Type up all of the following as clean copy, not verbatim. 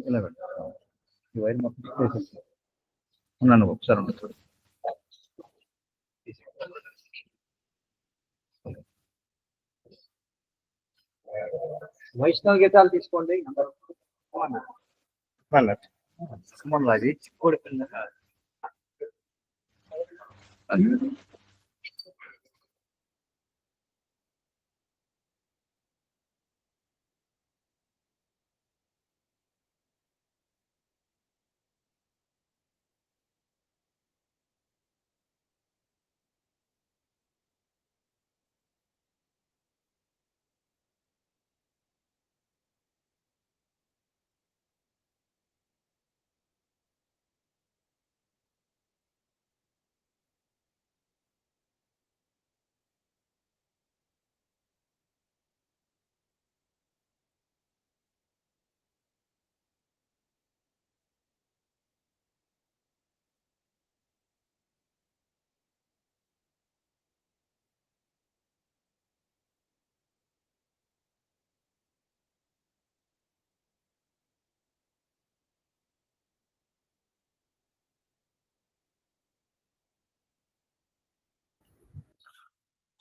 ఇలా పెట్టాను. ఈ వైర్ మొత్తం తీసేసి ఉన్నాను, ఒకసారి ఉండదు చూడు. వైష్ణవ గీతాలు తీసుకోండి అందరూ. అది చిక్కుడు పిల్ల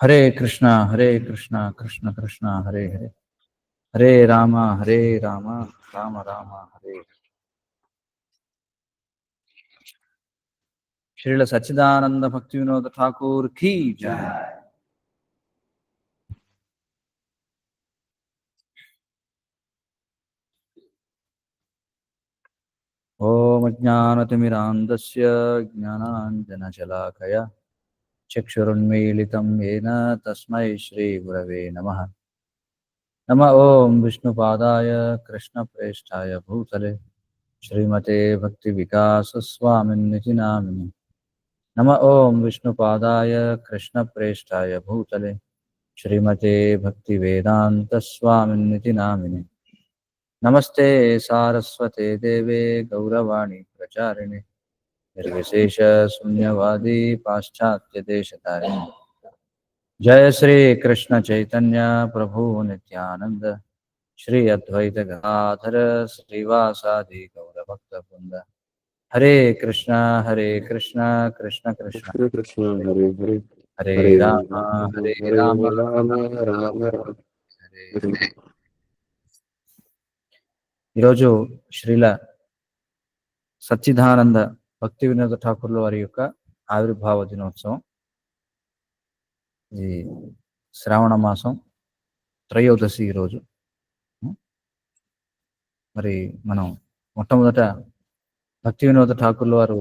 హరే కృష్ణ కృష్ణ కృష్ణ హరే హరే, హరే రామ రామ రామ హరే. శ్రీల సచ్చిదానంద భక్తి వినోద ఠాకూర్ కీ జై. ఓం అజ్ఞానతిమిరాంధస్య జ్ఞానాంజనశలాకయా చక్షురున్మీలితం येन తస్మై శ్రీగురవే నమః. నమ ఓం విష్ణుపాదాయ కృష్ణప్రేష్ఠాయ భూతలే శ్రీమతే భక్తి వికాస స్వామిన్నితి నామిని. నమ ఓం విష్ణుపాదాయ కృష్ణప్రేష్ఠాయ భూతలే శ్రీమతే భక్తి వేదాంత స్వామిన్నితి నామిని. నమస్తే సారస్వతే దేవే గౌరవాణి ప్రచారిణి నిర్విశేష శూన్యవాది పాశ్చాత్య దేశతారిణి. జయ శ్రీ కృష్ణ చైతన్య ప్రభు నిత్యానంద శ్రీ అద్వైత గదాధర శ్రీవాసాది గౌరభక్త బృంద. హరే కృష్ణ కృష్ణ కృష్ణ కృష్ణ హరే హరే, హరే హరే రామ హరే రామ రామ రామ హరే. ఈరోజు శ్రీల సచ్చిదానంద భక్తి వినోద ఠాకూర్ల వారి యొక్క ఆవిర్భావ దినోత్సవం. ఇది శ్రావణ మాసం త్రయోదశి ఈరోజు. మరి మనం మొట్టమొదట భక్తి వినోద ఠాకూర్ల వారు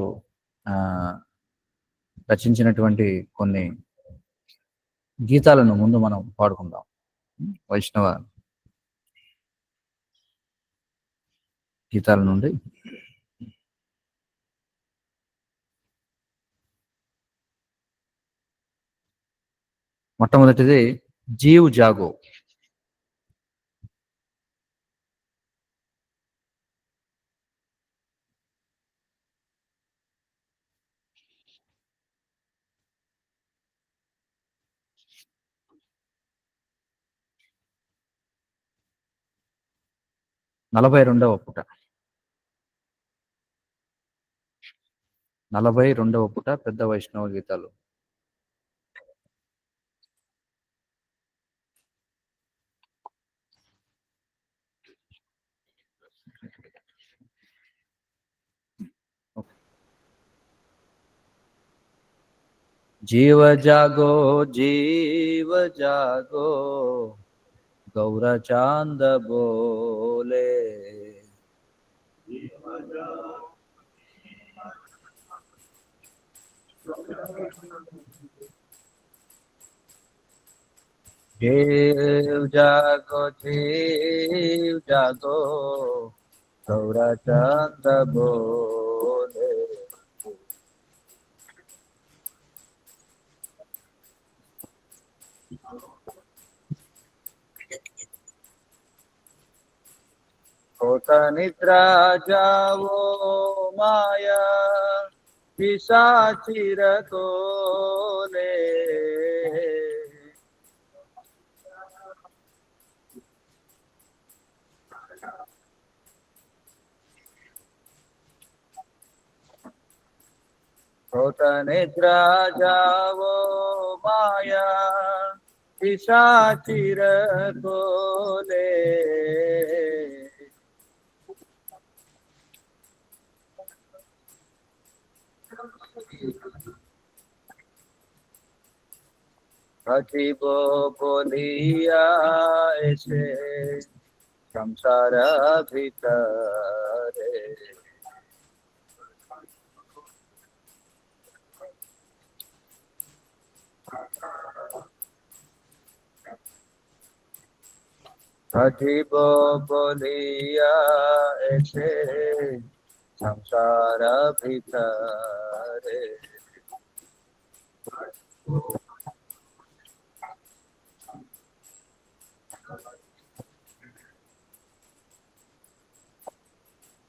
రచించినటువంటి కొన్ని గీతాలను ముందు మనం పాడుకుందాం. వైష్ణవ గీతాల నుండి మొట్టమొదటిది జీవ్ జాగో. నలభై రెండవ పుట 42వ పుట పెద్ద వైష్ణవ గీతాలు. जीव जागो गौर चांद बोले, जीव जागो गौर चांद बोले. होता निद्रा जावो माया पिशाचिर कोले, होत निद्रा जावो माया पिशाचिर खोले भजिबो बोलिया ऐसे संसार भीतरे भजिबो बोलिया ऐसे संसार भीतरे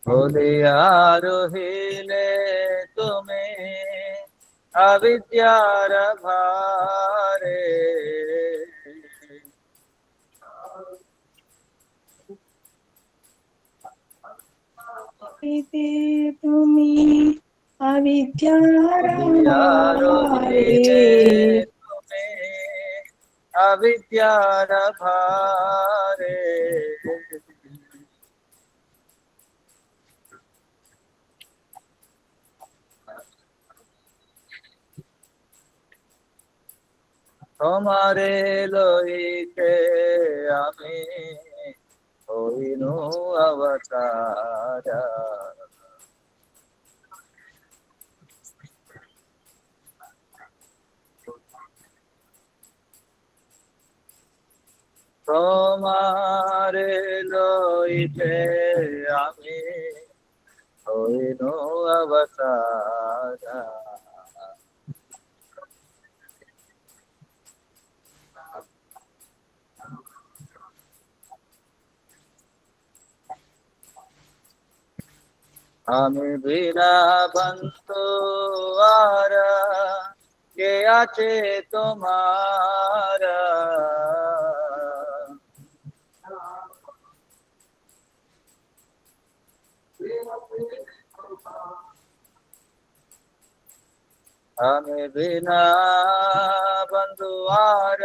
बोलिया रोहिले तुम्हें अविद्यार भारे তুমি बोलिया रोहिले अविद्यारे तुम्हें अविद्यार भारे তোমারে লইতে আমি হইনু অবতারা তোমারে লইতে আমি হইনু অবতারা আমি বিনা বন্ধু আর কে আছে তোমার আমি বিনা বন্ধু আর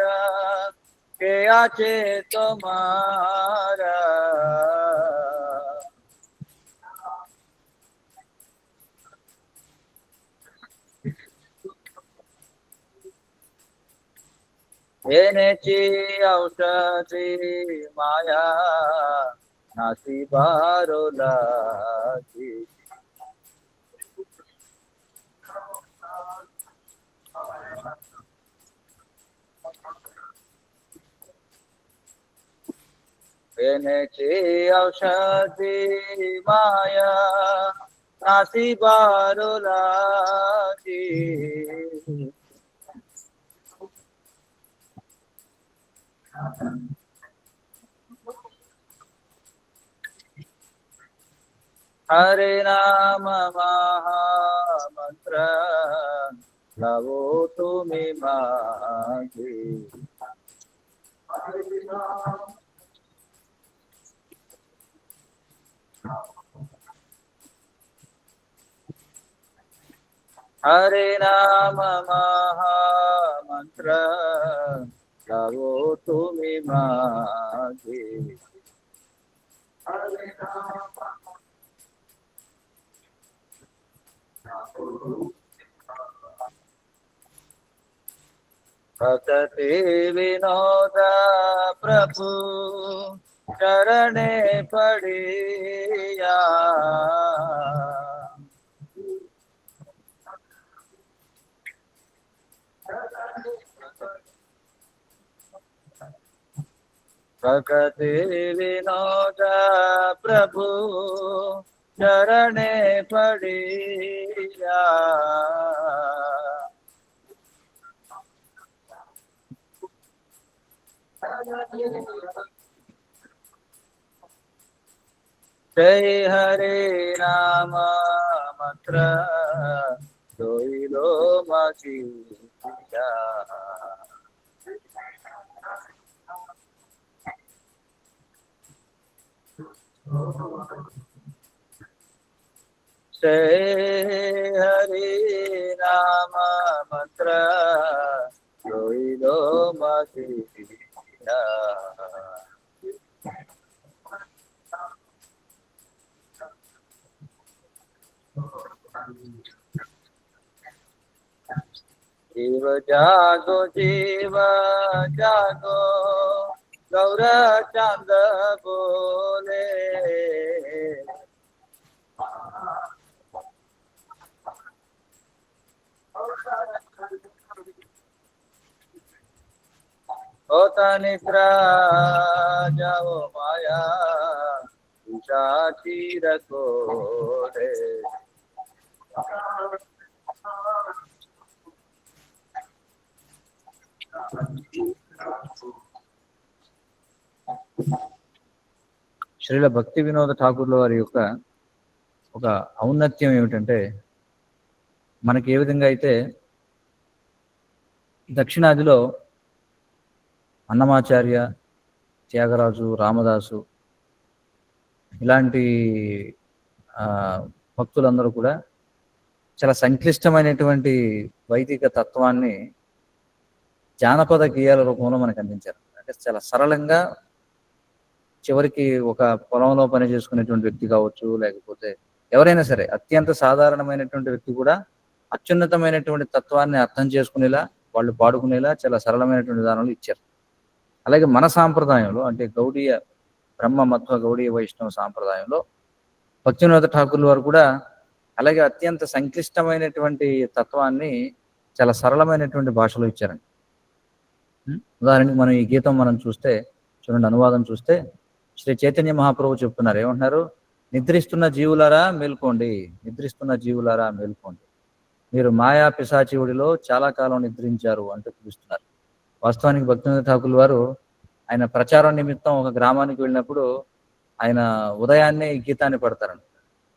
কে আছে তোমার এনেছি ঔষধি মায়া নাসিবার লাগি এনেছি ঔষধি মায়া নাসিবার লাগি हरे नाम महामंत्र लवो तुम्हें मागे हरे नाम महामंत्र लवो तुम्हें मागे भक्ति विनोद प्रभु चरणे पड़िया भक्ति विनोद प्रभु चरणे पड़िया जय हरे राम मंत्र दोइलो मजिया हरि नाम मंत्र रोइलो मसीहा जीव जागो गौर चांद बोले होता निद्रा जाओ माया तीर को रे శ్రీల భక్తి వినోద ఠాకూర్ల వారి యొక్క ఒక ఔన్నత్యం ఏమిటంటే మనకి ఏ విధంగా అయితే దక్షిణాదిలో అన్నమాచార్య, త్యాగరాజు, రామదాసు ఇలాంటి భక్తులందరూ కూడా చాలా సంక్లిష్టమైనటువంటి వైదిక తత్వాన్ని జానపద గేయాల రూపంలో మనకు అందించారు. అంటే చాలా సరళంగా చివరికి ఒక పొలంలో పని చేసుకునేటువంటి వ్యక్తి కావచ్చు, లేకపోతే ఎవరైనా సరే అత్యంత సాధారణమైనటువంటి వ్యక్తి కూడా అత్యున్నతమైనటువంటి తత్వాన్ని అర్థం చేసుకునేలా, వాళ్ళు పాడుకునేలా చాలా సరళమైనటువంటి విధానాలు ఇచ్చారు. అలాగే మన సాంప్రదాయంలో అంటే గౌడీయ బ్రహ్మ మధ్వ గౌడీయ వైష్ణవ సాంప్రదాయంలో భక్తి వినోద ఠాకూర్ల వారు కూడా అలాగే అత్యంత సంక్లిష్టమైనటువంటి తత్వాన్ని చాలా సరళమైనటువంటి భాషలో ఇచ్చారండి. ఉదాహరణకి మనం ఈ గీతం మనం చూస్తే చూడండి, అనువాదం చూస్తే శ్రీ చైతన్య మహాప్రభు చెప్తున్నారు, ఏమంటున్నారు? నిద్రిస్తున్న జీవులారా మేల్కోండి, నిద్రిస్తున్న జీవులారా మేల్కోండి, మీరు మాయా పిశాచివుడిలో చాలా కాలం నిద్రించారు అంటూ పిలుస్తున్నారు. వాస్తవానికి భక్తి వినోద ఠాకూర్ల వారు ఆయన ప్రచారం నిమిత్తం ఒక గ్రామానికి వెళ్ళినప్పుడు ఆయన ఉదయాన్నే ఈ గీతాన్ని పడతారండి.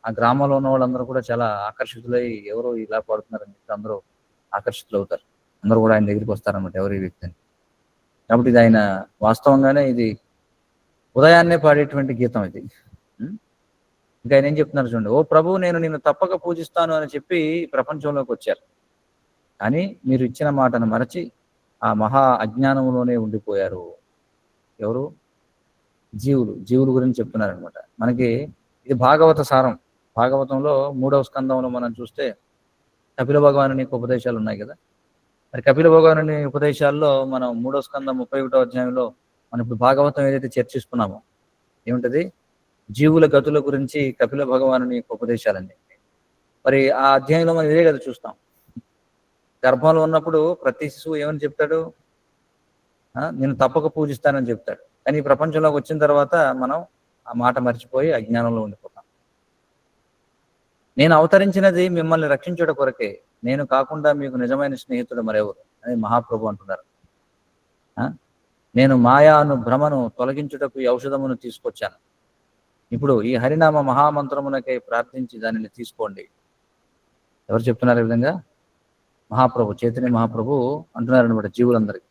ఆ గ్రామంలో ఉన్న వాళ్ళందరూ కూడా చాలా ఆకర్షితులై ఎవరో ఇలా పాడుతున్నారని చెప్పి అందరూ ఆకర్షితులు అవుతారు. అందరూ కూడా ఆయన దగ్గరికి వస్తారన్నమాట, ఎవరు ఈ వ్యక్తిని. కాబట్టి ఇది ఆయన వాస్తవంగానే ఇది ఉదయాన్నే పాడేటువంటి గీతం ఇది. ఇంకా ఆయన ఏం చెప్తున్నారు చూడండి, ఓ ప్రభు నేను నిన్ను తప్పక పూజిస్తాను అని చెప్పి ప్రపంచంలోకి వచ్చారు, కానీ మీరు ఇచ్చిన మాటను మరచి ఆ మహా అజ్ఞానంలోనే ఉండిపోయారు. ఎవరు? జీవుల గురించి చెప్తున్నారనమాట. మనకి ఇది భాగవత సారం. భాగవతంలో 3వ స్కందంలో మనం చూస్తే కపిల భగవానుని ఉపదేశాలు ఉన్నాయి కదా. మరి కపిల భగవానుని ఉపదేశాల్లో మనం 3వ స్కందం 31వ అధ్యాయంలో మనం ఇప్పుడు భాగవతం ఏదైతే చర్చిస్తున్నామో ఏమిటది? జీవుల గతుల గురించి కపిల భగవానుని ఉపదేశాలండి. మరి ఆ అధ్యాయంలో మనం ఇదే కదా చూస్తాం. గర్భంలో ఉన్నప్పుడు ప్రతి శిశువు ఏమని చెప్తాడు? నేను తప్పక పూజిస్తానని చెప్తాడు. కానీ ఈ ప్రపంచంలోకి వచ్చిన తర్వాత మనం ఆ మాట మర్చిపోయి అజ్ఞానంలో ఉండిపోతాం. నేను అవతరించినది మిమ్మల్ని రక్షించుట కొరకే, నేను కాకుండా మీకు నిజమైన స్నేహితుడు మరెవరు అని మహాప్రభు అంటున్నారు. నేను మాయాను భ్రమను తొలగించుటకు ఈ ఔషధమును తీసుకొచ్చాను. ఇప్పుడు ఈ హరినామ మహామంత్రమునకై ప్రార్థించి దానిని తీసుకోండి. ఎవరు చెప్తున్నారు ఈ విధంగా? మహాప్రభు, చైతన్య మహాప్రభు అంటున్నారు అనమాట జీవులందరికీ.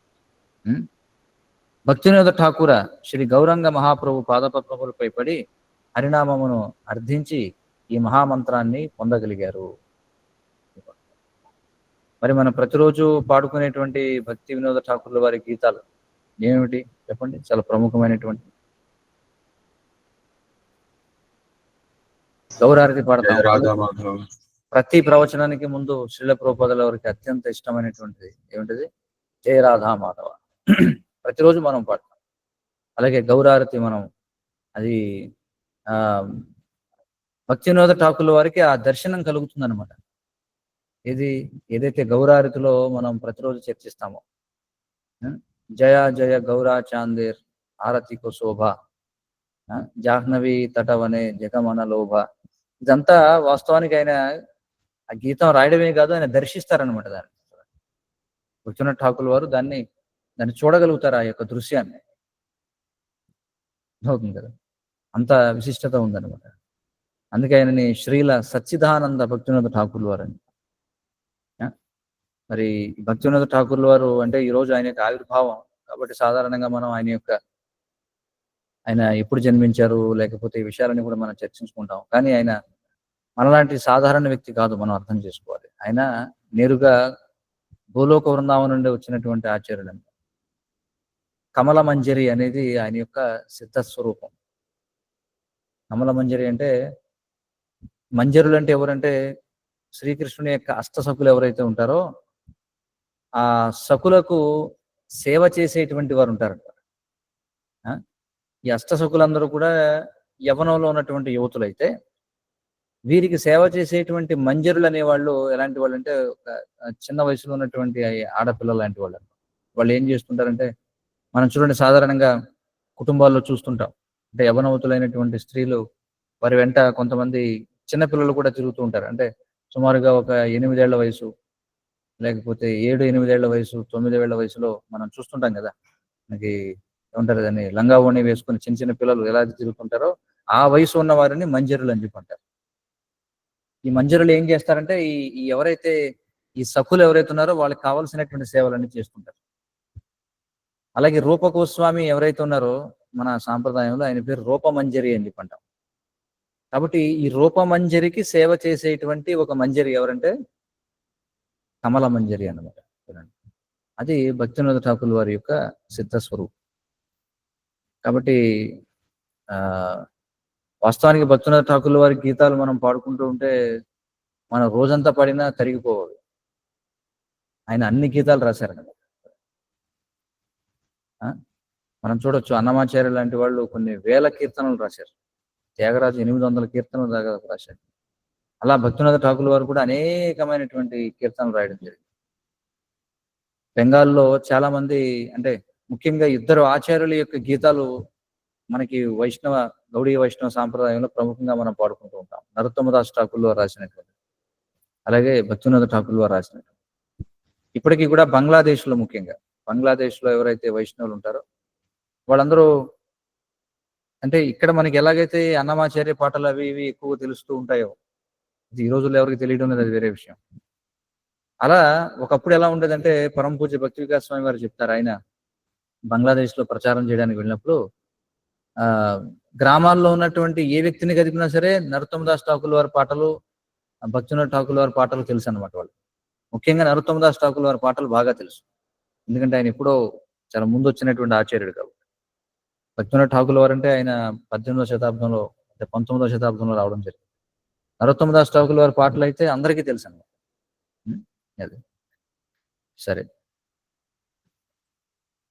భక్తి వినోద ఠాకూర శ్రీ గౌరంగ మహాప్రభు పాదపద్మములపై పడి హరినామమును అర్థించి ఈ మహామంత్రాన్ని పొందగలిగారు. మరి మనం ప్రతిరోజు పాడుకునేటువంటి భక్తి వినోద ఠాకూర్ల వారి గీతాలు ఏమిటి చెప్పండి? చాలా ప్రముఖమైనటువంటి గౌరారతి పాడతాం. ప్రతి ప్రవచనానికి ముందు శ్రీల ప్రభుపాదుల వారికి అత్యంత ఇష్టమైనటువంటిది ఏమిటిది? జయ రాధా మాధవ. ప్రతిరోజు మనం పాడతాం. అలాగే గౌరారతి మనం అది భక్తి వినోద ఠాకూర్ల వారికి ఆ దర్శనం కలుగుతుంది అనమాట. ఏదైతే గౌరారతిలో మనం ప్రతిరోజు చర్చిస్తామో, జయ జయ గౌరా చాందేర్ ఆరతికో శోభ, జాహ్నవి తటవనే జగమన లోభ, ఇదంతా వాస్తవానికి ఆయన ఆ గీతం రాయడమే కాదు, ఆయన దర్శిస్తారనమాట. దాన్ని భక్తి వినోద ఠాకూర్ల వారు దాన్ని చూడగలుగుతారు, ఆ యొక్క దృశ్యాన్ని. అవుతుంది కదా, అంత విశిష్టత ఉందన్నమాట. అందుకే ఆయనని శ్రీల సచ్చిదానంద భక్తి వినోద ఠాకూర్ల వారు అని. మరి భక్తి వినోద ఠాకూర్ల వారు అంటే ఈరోజు ఆయన యొక్క ఆవిర్భావం కాబట్టి సాధారణంగా మనం ఆయన ఎప్పుడు జన్మించారు లేకపోతే ఈ విషయాలని కూడా మనం చర్చించుకుంటాం. కానీ ఆయన మనలాంటి సాధారణ వ్యక్తి కాదు, మనం అర్థం చేసుకోవాలి. ఆయన నేరుగా భూలోక వృందావనం నుండి వచ్చినటువంటి ఆచార్యులు. కమల మంజరి అనేది ఆయన యొక్క సిద్ధ స్వరూపం. కమల మంజరి అంటే, మంజరులు అంటే ఎవరంటే శ్రీకృష్ణుని యొక్క అష్టసఖులు ఎవరైతే ఉంటారో ఆ సఖులకు సేవ చేసేటువంటి వారు ఉంటారంట. ఈ అష్టసఖులందరూ కూడా యవనంలో ఉన్నటువంటి యువతులైతే, వీరికి సేవ చేసేటువంటి మంజరులు అనేవాళ్ళు ఎలాంటి వాళ్ళు అంటే, ఒక చిన్న వయసులో ఉన్నటువంటి ఆడపిల్లలు లాంటి వాళ్ళు. వాళ్ళు ఏం చేస్తుంటారంటే, మనం చూడండి సాధారణంగా కుటుంబాల్లో చూస్తుంటాం. అంటే యవనవతులైనటువంటి స్త్రీలు వారి వెంట కొంతమంది చిన్నపిల్లలు కూడా తిరుగుతూ ఉంటారు. అంటే సుమారుగా ఒక 8 ఏళ్ల వయసు, లేకపోతే 7, 8 ఏళ్ల వయసు, 9 ఏళ్ల వయసులో మనం చూస్తుంటాం కదా. మనకి ఏమంటారు దాన్ని, లంగా ఓణి వేసుకుని చిన్న చిన్న పిల్లలు ఎలా తిరుగుతుంటారో ఆ వయసు ఉన్న వారిని మంజరులు అని చెప్పి అంటారు. ఈ మంజరులు ఏం చేస్తారంటే, ఈ ఎవరైతే ఈ సఖులు ఎవరైతే ఉన్నారో వాళ్ళకి కావాల్సినటువంటి సేవలన్నీ చేస్తుంటారు. అలాగే రూపగోస్వామి ఎవరైతే ఉన్నారో మన సాంప్రదాయంలో ఆయన పేరు రూపమంజరి అని చెప్పి అంటాం. కాబట్టి ఈ రూపమంజరికి సేవ చేసేటువంటి ఒక మంజరి ఎవరంటే కమల మంజరి అన్నమాట. అది భక్తివినోద ఠాకూర్ వారి యొక్క సిద్ధస్వరూపం. కాబట్టి వాస్తవానికి భక్తివినోద ఠాకూర్ వారి గీతాలు మనం పాడుకుంటూ ఉంటే మన రోజంతా పాడినా తరిగిపోవాలి. ఆయన అన్ని గీతాలు రాశారన్నమాట. మనం చూడొచ్చు, అన్నమాచార్య లాంటి వాళ్ళు కొన్ని వేల కీర్తనలు రాశారు. త్యాగరాజు 800 కీర్తనలు దాకా రాశారు. అలా భక్తివినోద ఠాకూర్ వారు కూడా అనేకమైనటువంటి కీర్తనలు రాయడం జరిగింది. బెంగాల్లో చాలా మంది, అంటే ముఖ్యంగా ఇద్దరు ఆచార్యుల యొక్క గీతాలు మనకి గౌడీయ వైష్ణవ సాంప్రదాయంలో ప్రముఖంగా మనం పాడుకుంటూ ఉంటాం. నరోత్తమదాస్ ఠాకూర్ వారు రాసినటువంటి, అలాగే భక్తివినోద ఠాకూర్ వారు రాసినటువంటి. ఇప్పటికీ కూడా బంగ్లాదేశ్లో, ముఖ్యంగా బంగ్లాదేశ్లో ఎవరైతే వైష్ణవులు ఉంటారో వాళ్ళందరూ, అంటే ఇక్కడ మనకి ఎలాగైతే అన్నమాచార్య పాటలు అవి ఇవి ఎక్కువ తెలుస్తూ ఉంటాయో, ఈ రోజుల్లో ఎవరికి తెలియడం లేదు, అది వేరే విషయం. అలా ఒకప్పుడు ఎలా ఉండేదంటే, పరమ పూజ్య భక్తి వికాస్ స్వామి వారు చెప్తారు, ఆయన బంగ్లాదేశ్లో ప్రచారం చేయడానికి వెళ్ళినప్పుడు గ్రామాల్లో ఉన్నటువంటి ఏ వ్యక్తిని కదిపినా సరే నరోత్తమదాస్ ఠాకూర్ వారి పాటలు, భక్తివినోద ఠాకూర్ వారి పాటలు తెలుసు అన్నమాట వాళ్ళు. ముఖ్యంగా నరోత్తమదాస్ ఠాకూర్ వారి పాటలు బాగా తెలుసు. ఎందుకంటే ఆయన ఎప్పుడో చాలా ముందు వచ్చినటువంటి ఆచార్యుడు కాబట్టి. భక్తివినోద ఠాకూర్ వారు అంటే ఆయన 18వ శతాబ్దంలో, అంటే 19వ శతాబ్దంలో రావడం జరిగింది. నరోత్తమదాస్ ఠాకూర్ వారి పాటలు అయితే అందరికీ తెలుసు అన్నమాట. అది సరే.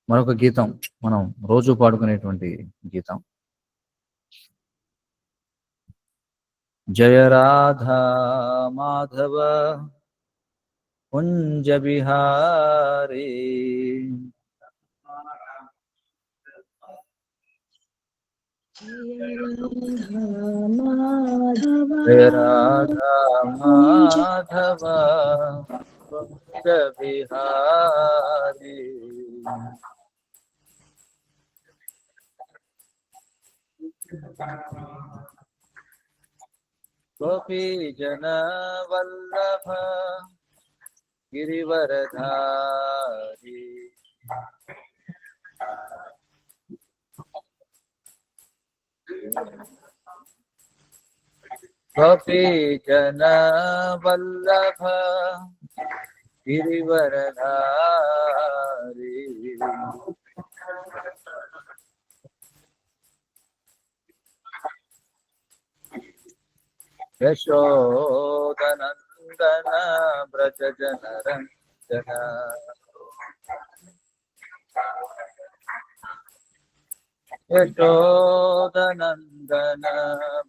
మరొక గీతం మనం రోజు పాడుకునేటువంటి గీతం, జయ రాధా మాధవ కుంజ బిహారీ, జయ రాధా మాధవ కుంజ బిహారీ, గోపీ జన వల్లభ గిరివరధారి, గోపీ జన వల్లభ గిరివరధారి, యశోదనందన బ్రజ జనరంజన, యశోదనందన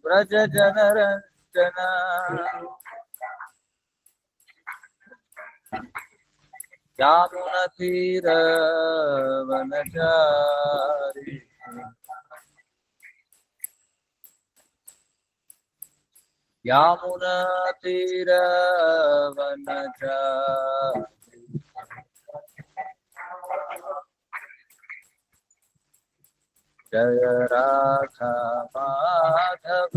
బ్రజ జనరంజన, యామున తీర వనచారి, యామున తీర వనచారి, జయ రాధా మాధవ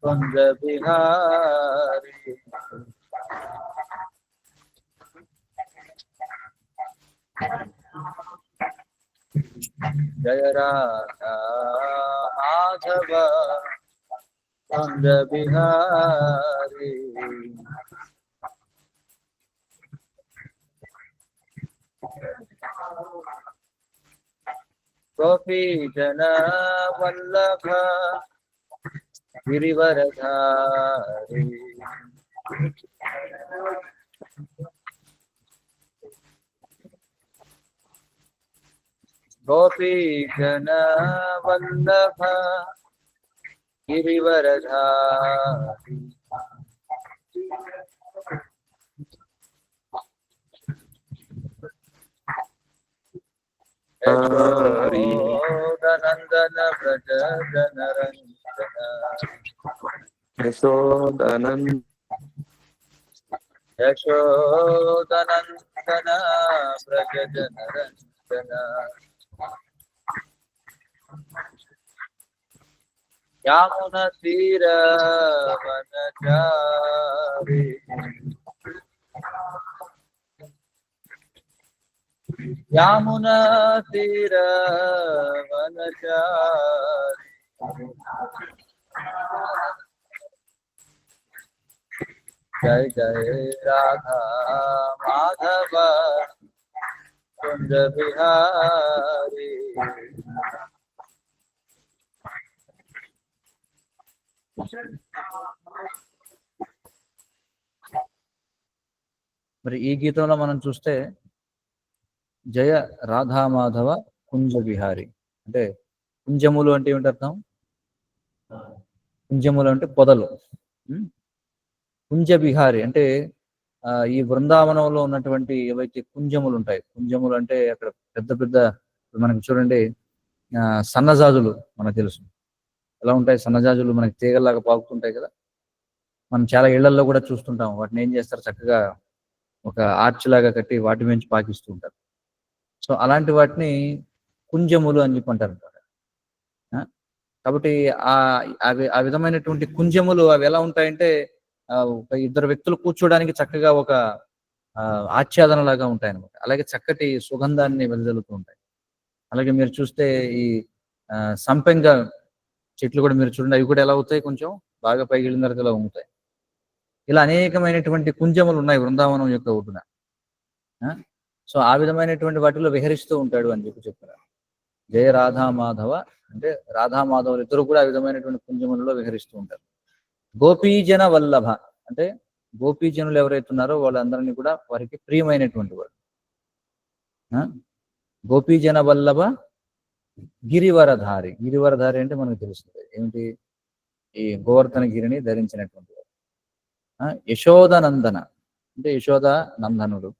కుంజ బిహారీ, జయ రాధా మాధవ कुंज बिहारी गोपी जन वल्लभ गिरिवरधारी गोपी जन वल्लभ गिरिवरधारी यशोदनंदन व्रज जनरंजन यशोदनंदन यशोदनंदन व्रज जनरंजन यामुना तीर वनचारी यामुना तीर वनचारी जय जय राधा माधव कुंज बिहारी మరి ఈ గీతంలో మనం చూస్తే జయ రాధామాధవ కుంజ విహారి అంటే కుంజములు అంటే ఏమిటి అర్థం? కుంజములు అంటే పొదలు. కుంజ విహారి అంటే ఈ బృందావనంలో ఉన్నటువంటి ఏవైతే కుంజములు ఉంటాయి, కుంజములు అంటే అక్కడ పెద్ద పెద్ద మనకి చూడండి సన్నజాజులు మనకు తెలుసు ఎలా ఉంటాయి. సన్నజాజులు మనకి తీగల్లాగా పాకుతుంటాయి కదా, మనం చాలా ఇళ్లల్లో కూడా చూస్తుంటాం. వాటిని ఏం చేస్తారు, చక్కగా ఒక ఆర్చ్ లాగా కట్టి వాటి నుంచి పాకిస్తూ ఉంటారు. సో అలాంటి వాటిని కుంజములు అని చెప్పి అంటారు. కాబట్టి ఆ విధమైనటువంటి కుంజములు అవి ఎలా ఉంటాయంటే ఒక ఇద్దరు వ్యక్తులు కూర్చోడానికి చక్కగా ఒక ఆచ్ఛాదన లాగా ఉంటాయి అన్నమాట. అలాగే చక్కటి సుగంధాన్ని వెదజల్లుతూ ఉంటాయి. అలాగే మీరు చూస్తే ఈ సంపెంగ చెట్లు కూడా మీరు చూడండి, అవి కూడా ఎలా అవుతాయి, కొంచెం బాగా పైకి వెళ్ళిన తర్వాత ఇలా ఉంటాయి. ఇలా అనేకమైనటువంటి కుంజములు ఉన్నాయి బృందావనం యొక్క ఒడ్డున. సో ఆ విధమైనటువంటి వాటిలో విహరిస్తూ ఉంటాడు అని చెప్పి చెప్తున్నారు. జయ రాధామాధవ అంటే రాధామాధవులు ఇద్దరు కూడా ఆ విధమైనటువంటి కుంజములలో విహరిస్తూ ఉంటారు. గోపీజన వల్లభ అంటే గోపీజనులు ఎవరైతే ఉన్నారో వాళ్ళందరినీ కూడా వారికి ప్రియమైనటువంటి వాడు. గోపీజన వల్లభ గిరివరధారి. గిరివరధారి అంటే మనకు తెలుస్తుంది ఏమిటి, ఈ గోవర్ధన గిరిని ధరించినటువంటి వాడు. యశోదనందన అంటే యశోద నందనుడు.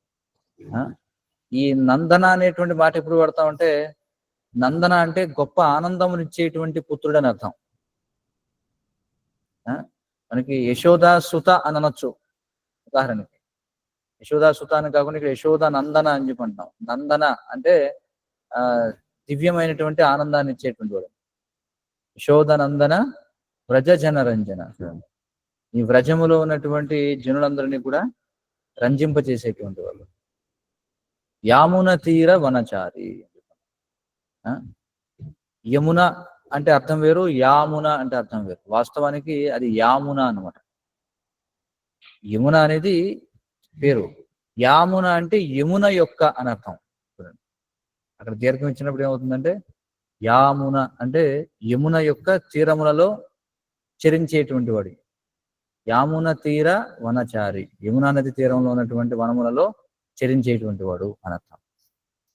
ఈ నందన అనేటువంటి మాట ఎప్పుడు వాడతామంటే, నందన అంటే గొప్ప ఆనందమునిచ్చేటువంటి పుత్రుడు అని అర్థం. మనకి యశోదాసుత అని అనొచ్చు. ఉదాహరణకి యశోదాసుత అని కాకుండా ఇక్కడ యశోద నందన అని చెప్పి అంటాం. నందన అంటే దివ్యమైనటువంటి ఆనందాన్ని ఇచ్చేటువంటి వాడు. యశోద నందన వ్రజ జనరంజన, ఈ వ్రజములో ఉన్నటువంటి జనులందరినీ కూడా రంజింపచేసేటువంటి వాళ్ళు. యామున తీర వనచారి. యమున అంటే అర్థం వేరు, యామున అంటే అర్థం వేరు. వాస్తవానికి అది యామున అన్నమాట. యమున అనేది పేరు, యామున అంటే యమున యొక్క అని అర్థం. అక్కడ దీర్ఘం ఇచ్చినప్పుడు ఏమవుతుందంటే యామున అంటే యమున యొక్క తీరములలో చరించేటువంటి వాడు. యామున తీర వనచారి, యమునా నది తీరంలో ఉన్నటువంటి వనములలో చరించేటువంటి వాడు అని అర్థం.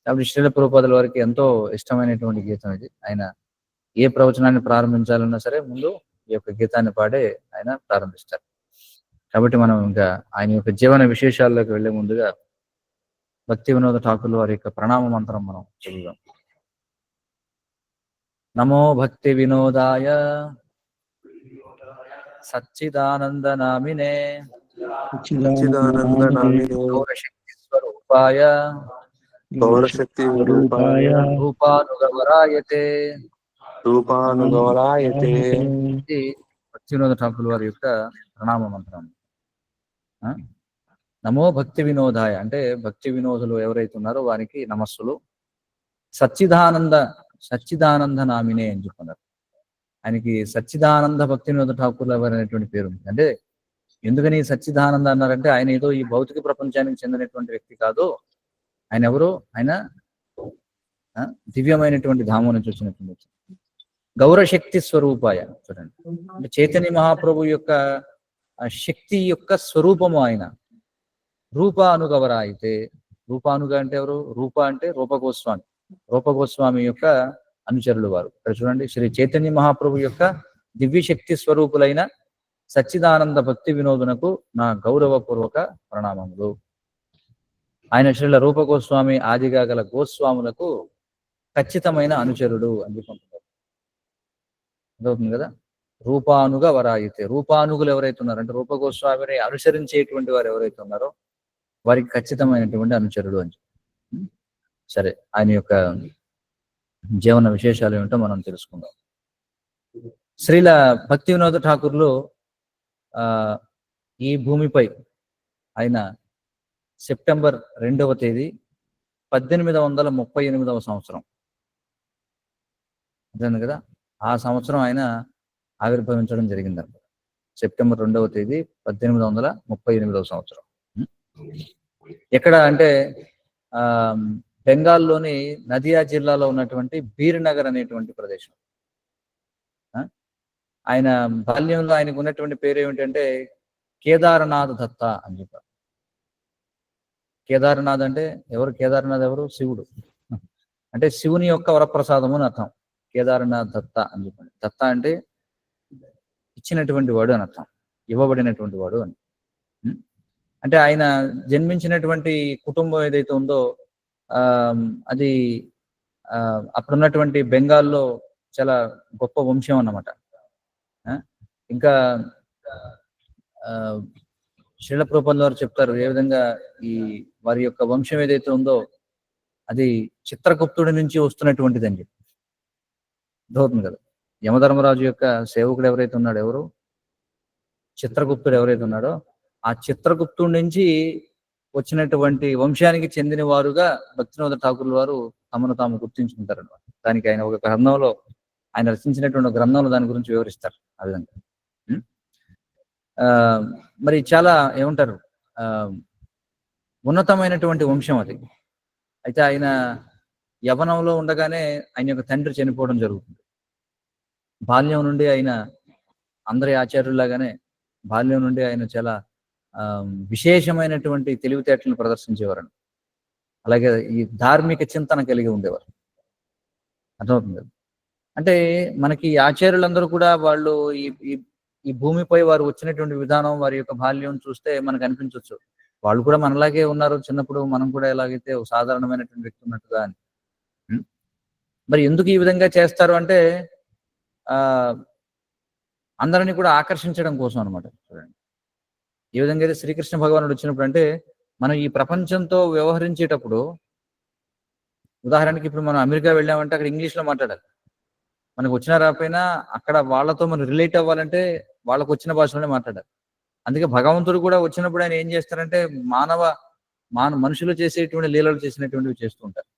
కాబట్టి శ్రీల ప్రభుపాదుల వారికి ఎంతో ఇష్టమైనటువంటి గీతం ఇది. ఆయన ఏ ప్రవచనాన్ని ప్రారంభించాలన్నా సరే ముందు ఈ యొక్క గీతాన్ని పాడే ఆయన ప్రారంభిస్తారు. కాబట్టి మనం ఇంకా ఆయన యొక్క జీవన విశేషాల్లోకి వెళ్లే ముందుగా భక్తి వినోద ఠాకూర్ వారి యొక్క ప్రణామ మంత్రం మనం చదువుదాం. నమో భక్తి వినోదాయ సచ్చిదానంద నామినే గౌరశక్తి స్వరూపాయ రూపానుగవరాయతే భక్తి వినోద ఠాకూర్ వారి యొక్క ప్రణామ మంత్రం. నమో భక్తి వినోదాయ అంటే భక్తి వినోదులు ఎవరైతే ఉన్నారో వారికి నమస్సులు. సచ్చిదానంద నామినే అని చెప్పుకున్నారు. ఆయనకి సచ్చిదానంద భక్తి వినోద ఠాకూర్ వారు అనేటువంటి పేరు ఉంది. అంటే ఎందుకని సచ్చిదానంద అన్నారంటే ఆయన ఏదో ఈ భౌతిక ప్రపంచానికి చెందినటువంటి వ్యక్తి కాదు. ఆయన ఎవరు? ఆయన దివ్యమైనటువంటి ధామం నుంచి వచ్చినటువంటి వ్యక్తి. గౌరశక్తి స్వరూపాయ. చూడండి, అంటే చైతన్య మహాప్రభు యొక్క శక్తి యొక్క స్వరూపము ఆయన. రూపానుగవర అయితే, రూపానుగ అంటే ఎవరు? రూప అంటే రూపగోస్వామి. రూపగోస్వామి యొక్క అనుచరులు వారు. ఇక్కడ చూడండి, శ్రీ చైతన్య మహాప్రభు యొక్క దివ్యశక్తి స్వరూపులైన సచ్చిదానంద భక్తి వినోదునకు నా గౌరవపూర్వక ప్రణామములు. ఆయన శ్రీల రూప గోస్వామి ఆదిగా గల గోస్వాములకు ఖచ్చితమైన అనుచరుడు అని చెప్పుకుంటున్నారు. అదవుతుంది కదా. రూపానుగా వరాయితే, రూపానుగులు ఎవరైతే ఉన్నారో అంటే రూప గోస్వామిని అనుసరించేటువంటి వారు ఎవరైతే ఉన్నారో వారికి ఖచ్చితమైనటువంటి అనుచరుడు అని. సరే, ఆయన యొక్క జీవన విశేషాలు ఏమిటో మనం తెలుసుకుందాం. శ్రీల భక్తి వినోద ఠాకూర్లు ఈ భూమిపై ఆయన సెప్టెంబర్ 2వ తేదీ 1838వ సంవత్సరం అర్థమైంది కదా. ఆ సంవత్సరం ఆయన ఆవిర్భవించడం జరిగిందన్నమాట. సెప్టెంబర్ 2వ తేదీ 1838వ సంవత్సరం. ఎక్కడ అంటే బెంగాల్లోని నదియా జిల్లాలో ఉన్నటువంటి బీర్నగర్ అనేటువంటి ప్రదేశం. ఆయన బాల్యంలో ఆయనకు ఉన్నటువంటి పేరు ఏమిటంటే కేదారనాథ్ దత్త అని చెప్పారు. కేదారనాథ్ అంటే ఎవరు? కేదారనాథ్ ఎవరు? శివుడు. అంటే శివుని యొక్క వరప్రసాదము అని అర్థం. కేదారనాథ్ దత్త అని చెప్పండి. దత్త అంటే ఇచ్చినటువంటి వాడు అని అర్థం, ఇవ్వబడినటువంటి వాడు అని. అంటే ఆయన జన్మించినటువంటి కుటుంబం ఏదైతే ఉందో అది అప్పుడున్నటువంటి బెంగాల్లో చాలా గొప్ప వంశం అన్నమాట. ఇంకా శ్రీల ప్రభుపాదుల వారు చెప్తారు ఏ విధంగా ఈ వారి యొక్క వంశం ఏదైతే ఉందో అది చిత్రగుప్తుడి నుంచి వస్తున్నటువంటిది అని చెప్పి అర్థమవుతుంది కదా. యమధర్మరాజు యొక్క సేవకుడు ఎవరైతే ఉన్నాడో, ఎవరు? చిత్రగుప్తుడు ఎవరైతే ఉన్నాడో ఆ చిత్రగుప్తుడి నుంచి వచ్చినటువంటి వంశానికి చెందిన వారుగా భక్తివినోద ఠాకూర్ల వారు తమను తాము గుర్తించుకుంటారు అన్నమాట. దానికి ఆయన ఒక గ్రంథంలో, ఆయన రచించినటువంటి గ్రంథంలో దాని గురించి వివరిస్తారు ఆ విధంగా. మరి చాలా ఏమంటారు ఉన్నతమైనటువంటి వంశం అది. అయితే ఆయన యవనంలో ఉండగానే ఆయన యొక్క తండ్రి చనిపోవడం జరుగుతుంది. బాల్యం నుండి ఆయన అందరి ఆచార్యుల్లాగానే బాల్యం నుండి ఆయన చాలా విశేషమైనటువంటి తెలివితేటలను ప్రదర్శించేవారు. అలాగే ఈ ధార్మిక చింతన కలిగి ఉండేవారు. అర్థమవుతుంది. అంటే మనకి ఆచార్యులందరూ కూడా వాళ్ళు ఈ భూమిపై వారు వచ్చినటువంటి విధానం, వారి యొక్క బాల్యం చూస్తే మనకు అనిపించవచ్చు వాళ్ళు కూడా మనలాగే ఉన్నారు చిన్నప్పుడు, మనం కూడా ఎలాగైతే ఒక సాధారణమైనటువంటి వ్యక్తి ఉన్నట్టుగా అని. మరి ఎందుకు ఈ విధంగా చేస్తారు అంటే అందరినీ కూడా ఆకర్షించడం కోసం అనమాట. చూడండి ఏ విధంగా అయితే శ్రీకృష్ణ భగవానుడు వచ్చినప్పుడు అంటే మనం ఈ ప్రపంచంతో వ్యవహరించేటప్పుడు, ఉదాహరణకి ఇప్పుడు మనం అమెరికా వెళ్ళామంటే అక్కడ ఇంగ్లీష్లో మాట్లాడాలి. మనకు వచ్చినా రాకపోయినా అక్కడ వాళ్ళతో మనం రిలేట్ అవ్వాలంటే వాళ్ళకు వచ్చిన భాషలోనే మాట్లాడాలి. అందుకే భగవంతుడు కూడా వచ్చినప్పుడు ఆయన ఏం చేస్తారంటే మనుషులు చేసేటువంటి లీలలు చేసినటువంటివి చేస్తూ ఉంటారు.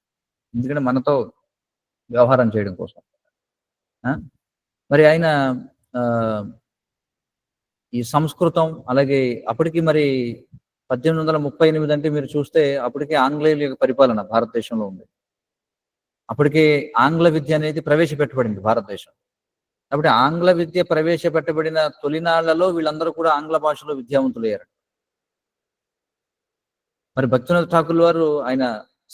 ఎందుకంటే మనతో వ్యవహారం చేయడం కోసం. మరి ఆయన ఈ సంస్కృతం, అలాగే అప్పటికి మరి 1838 అంటే మీరు చూస్తే అప్పటికే ఆంగ్లేయుల యొక్క పరిపాలన భారతదేశంలో ఉంది. అప్పటికే ఆంగ్ల విద్య అనేది ప్రవేశపెట్టబడింది భారతదేశం. కాబట్టి ఆంగ్ల విద్య ప్రవేశపెట్టబడిన తొలినాళ్లలో వీళ్ళందరూ కూడా ఆంగ్ల భాషలో విద్యావంతులయ్యారు. మరి భక్తివినోద ఠాకూర్ వారు ఆయన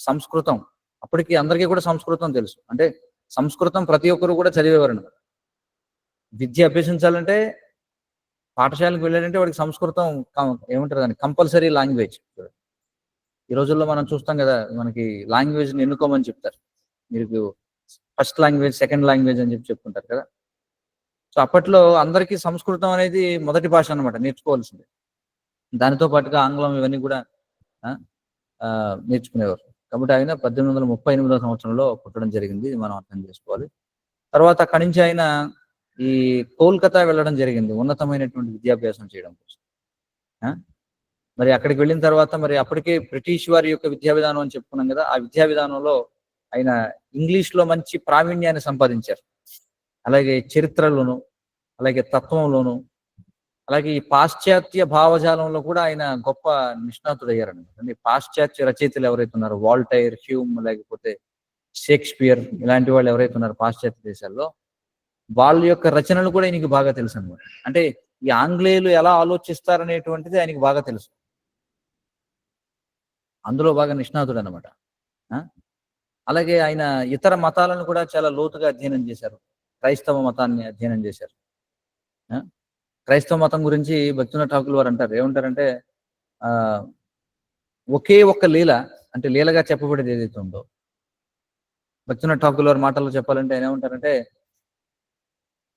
సంస్కృతం, అప్పటికి అందరికీ కూడా సంస్కృతం తెలుసు. అంటే సంస్కృతం ప్రతి ఒక్కరు కూడా చదివేవారు అన్నమాట. విద్య అభ్యసించాలంటే పాఠశాలకు వెళ్ళాలంటే వాడికి సంస్కృతం ఏమంటారు దాన్ని కంపల్సరీ లాంగ్వేజ్. ఈ రోజుల్లో మనం చూస్తాం కదా, మనకి లాంగ్వేజ్ని ఎన్నుకోమని చెప్తారు. మీకు ఫస్ట్ లాంగ్వేజ్, సెకండ్ లాంగ్వేజ్ అని చెప్పుకుంటారు కదా. సో అప్పట్లో అందరికీ సంస్కృతం అనేది మొదటి భాష అన్నమాట, నేర్చుకోవాల్సింది. దానితో పాటుగా ఆంగ్లం ఇవన్నీ కూడా నేర్చుకునేవారు. కాబట్టి ఆయన 1838వ సంవత్సరంలో పుట్టడం జరిగింది, మనం అర్థం చేసుకోవాలి. తర్వాత అక్కడి నుంచి ఆయన ఈ కోల్కతా వెళ్ళడం జరిగింది ఉన్నతమైనటువంటి విద్యాభ్యాసం చేయడం కోసం. మరి అక్కడికి వెళ్ళిన తర్వాత మరి అప్పటికే బ్రిటిష్ వారి యొక్క విద్యా విధానం అని చెప్పుకున్నాం కదా, ఆ విద్యా విధానంలో ఆయన ఇంగ్లీష్లో మంచి ప్రావీణ్యాన్ని సంపాదించారు. అలాగే చరిత్రలోను, అలాగే తత్వంలోను, అలాగే ఈ పాశ్చాత్య భావజాలంలో కూడా ఆయన గొప్ప నిష్ణాతుడయ్యారనమాట. అంటే పాశ్చాత్య రచయితలు ఎవరైతే ఉన్నారో వాల్టైర్, హ్యూమ్, లేకపోతే షేక్స్పియర్ ఇలాంటి వాళ్ళు ఎవరైతే ఉన్నారో పాశ్చాత్య దేశాల్లో వాళ్ళ యొక్క రచనలు కూడా ఆయనకి బాగా తెలుసు అనమాట. అంటే ఈ ఆంగ్లేయులు ఎలా ఆలోచిస్తారనేటువంటిది ఆయనకి బాగా తెలుసు. అందులో బాగా నిష్ణాతుడు అనమాట. అలాగే ఆయన ఇతర మతాలను కూడా చాలా లోతుగా అధ్యయనం చేశారు. క్రైస్తవ మతాన్ని అధ్యయనం చేశారు. ఆ, క్రైస్తవ మతం గురించి భక్తినాథ్ ఠాకూర్ వారు అంటారు, ఏమంటారంటే ఆ ఒకే ఒక్క లీల, అంటే లీలగా చెప్పబడేది ఏదైతే ఉందో, భక్తినాథ్ ఠాకూర్ వారి మాటల్లో చెప్పాలంటే ఆయన ఏమంటారంటే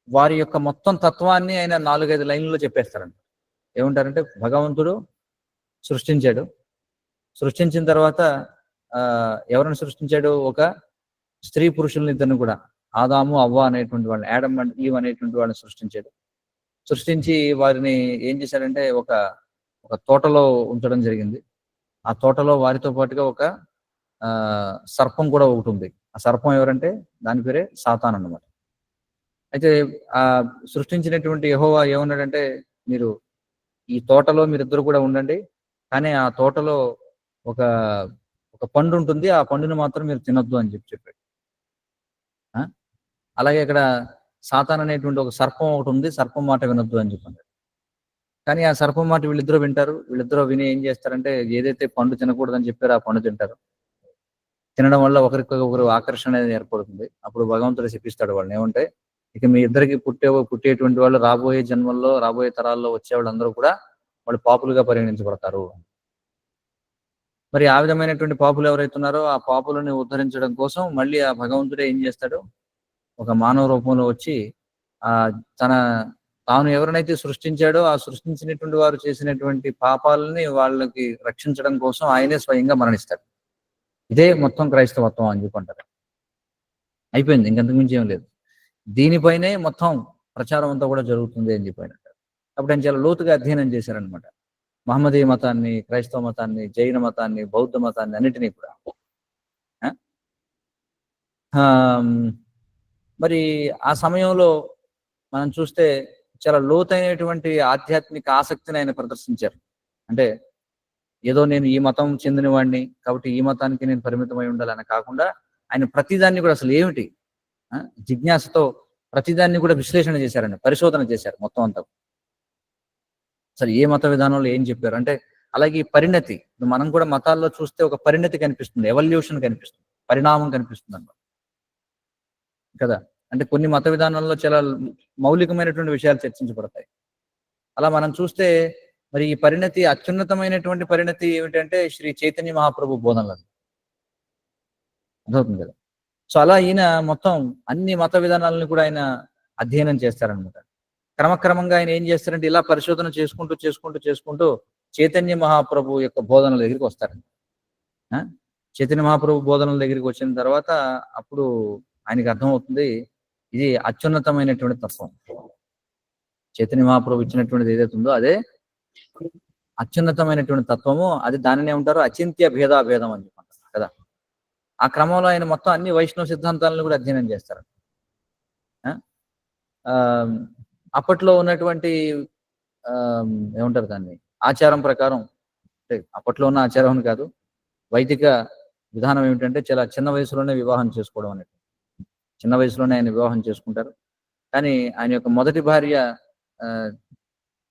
వారి యొక్క మొత్తం తత్వాన్ని ఆయన 4-5 లైన్లలో చెప్పేస్తారంట. ఏమంటారంటే భగవంతుడు సృష్టించాడు, సృష్టించిన తర్వాత ఎవరిని సృష్టించాడు? ఒక స్త్రీ పురుషుల్ని ఇద్దరిని కూడా, ఆదాము అవ్వ అనేటువంటి వాళ్ళని, యాడమ్ అండ్ ఈవ్ అనేటువంటి వాళ్ళని సృష్టించాడు. సృష్టించి వారిని ఏం చేశాడంటే ఒక తోటలో ఉంచడం జరిగింది. ఆ తోటలో వారితో పాటుగా ఒక సర్పం కూడా ఒకటి ఉంది. ఆ సర్పం ఎవరంటే దాని పేరే సాతాన్ అన్నమాట. అయితే ఆ సృష్టించినటువంటి యెహోవా ఏమన్నాడంటే మీరు ఈ తోటలో మీరిద్దరు కూడా ఉండండి, కానీ ఆ తోటలో ఒక పండు ఉంటుంది, ఆ పండుని మాత్రం మీరు తినొద్దు అని చెప్పాడు. అలాగే ఇక్కడ సాతాన్ అనేటువంటి ఒక సర్పం ఒకటి ఉంది, సర్పం మాట వినొద్దు అని చెప్పాడు. కానీ ఆ సర్పం మాట వీళ్ళిద్దరూ వింటారు. వీళ్ళిద్దరూ విని ఏం చేస్తారంటే ఏదైతే పండు తినకూడదని చెప్పారో ఆ పండు తింటారు. తినడం వల్ల ఒకరికొకరు ఆకర్షణ అనేది ఏర్పడుతుంది. అప్పుడు భగవంతుడు శపిస్తాడు వాళ్ళని, ఏమంటే ఇక మీ ఇద్దరికి పుట్టేటువంటి వాళ్ళు రాబోయే జన్మల్లో, రాబోయే తరాల్లో వచ్చే వాళ్ళందరూ కూడా వాళ్ళు పాపులుగా పరిగణించబడతారు. మరి ఆ విధమైనటువంటి పాపులు ఎవరైతే ఉన్నారో ఆ పాపులని ఉద్ధరించడం కోసం మళ్ళీ ఆ భగవంతుడే ఏం చేస్తాడు? ఒక మానవ రూపంలో వచ్చి ఆ తాను ఎవరినైతే సృష్టించాడో ఆ సృష్టించినటువంటి వారు చేసినటువంటి పాపాలని వాళ్ళకి రక్షించడం కోసం ఆయనే స్వయంగా మరణిస్తాడు. ఇదే మొత్తం క్రైస్తవత్వం అని చెప్పంటారు. అయిపోయింది, ఇంకంతకు మించి ఏం లేదు. దీనిపైనే మొత్తం ప్రచారం అంతా కూడా జరుగుతుంది అని చెప్పాడు. అప్పుడు ఆయన చాలా లోతుగా అధ్యయనం చేశారనమాట. మహమ్మదీయ మతాన్ని, క్రైస్తవ మతాన్ని, జైన మతాన్ని, బౌద్ధ మతాన్ని అన్నిటినీ కూడా. మరి ఆ సమయంలో మనం చూస్తే చాలా లోతైనటువంటి ఆధ్యాత్మిక ఆసక్తిని ఆయన ప్రదర్శించారు. అంటే ఏదో నేను ఈ మతం చెందిన వాడిని కాబట్టి ఈ మతానికి నేను పరిమితమై ఉండాలని కాకుండా ఆయన ప్రతిదాన్ని కూడా అసలు ఏమిటి జిజ్ఞాసతో ప్రతిదాన్ని కూడా విశ్లేషణ చేశారండి, పరిశోధన చేశారు మొత్తం అంతా. అసలు ఏ మత విధానంలో ఏం చెప్పారు అంటే, అలాగే ఈ పరిణతి, మనం కూడా మతాల్లో చూస్తే ఒక పరిణతి కనిపిస్తుంది, ఎవల్యూషన్ కనిపిస్తుంది, పరిణామం కనిపిస్తుంది అన్నమాట కదా. అంటే కొన్ని మత విధానాల్లో చాలా మౌలికమైనటువంటి విషయాలు చర్చించబడతాయి. అలా మనం చూస్తే మరి ఈ పరిణతి, అత్యున్నతమైనటువంటి పరిణతి ఏమిటంటే శ్రీ చైతన్య మహాప్రభు బోధనలు. అర్థమవుతుంది కదా. సో అలా ఈయన మొత్తం అన్ని మత విధానాలను కూడా ఆయన అధ్యయనం చేస్తారనమాట. క్రమక్రమంగా ఆయన ఏం చేస్తారంటే ఇలా పరిశోధన చేసుకుంటూ చైతన్య మహాప్రభు యొక్క బోధనల దగ్గరికి వస్తారండి. చైతన్య మహాప్రభు బోధనల దగ్గరికి వచ్చిన తర్వాత అప్పుడు ఆయనకి అర్థమవుతుంది ఇది అత్యున్నతమైనటువంటి తత్వం. చైతన్య మహాప్రభు ఇచ్చినటువంటిది ఏదైతే ఉందో అదే అత్యున్నతమైనటువంటి తత్వము. అది దానిని ఏమంటారు? అచింత్య భేదాభేదం అని చెప్పంటారు కదా. ఆ క్రమంలో ఆయన మొత్తం అన్ని వైష్ణవ సిద్ధాంతాలను కూడా అధ్యయనం చేస్తారు. అప్పట్లో ఉన్నటువంటి ఏమంటారు దాన్ని, ఆచారం ప్రకారం, అంటే అప్పట్లో ఉన్న ఆచారం కాదు, వైదిక విధానం ఏమిటంటే చాలా చిన్న వయసులోనే వివాహం చేసుకోవడం అనేది. చిన్న వయసులోనే ఆయన వివాహం చేసుకుంటారు. కానీ ఆయన యొక్క మొదటి భార్య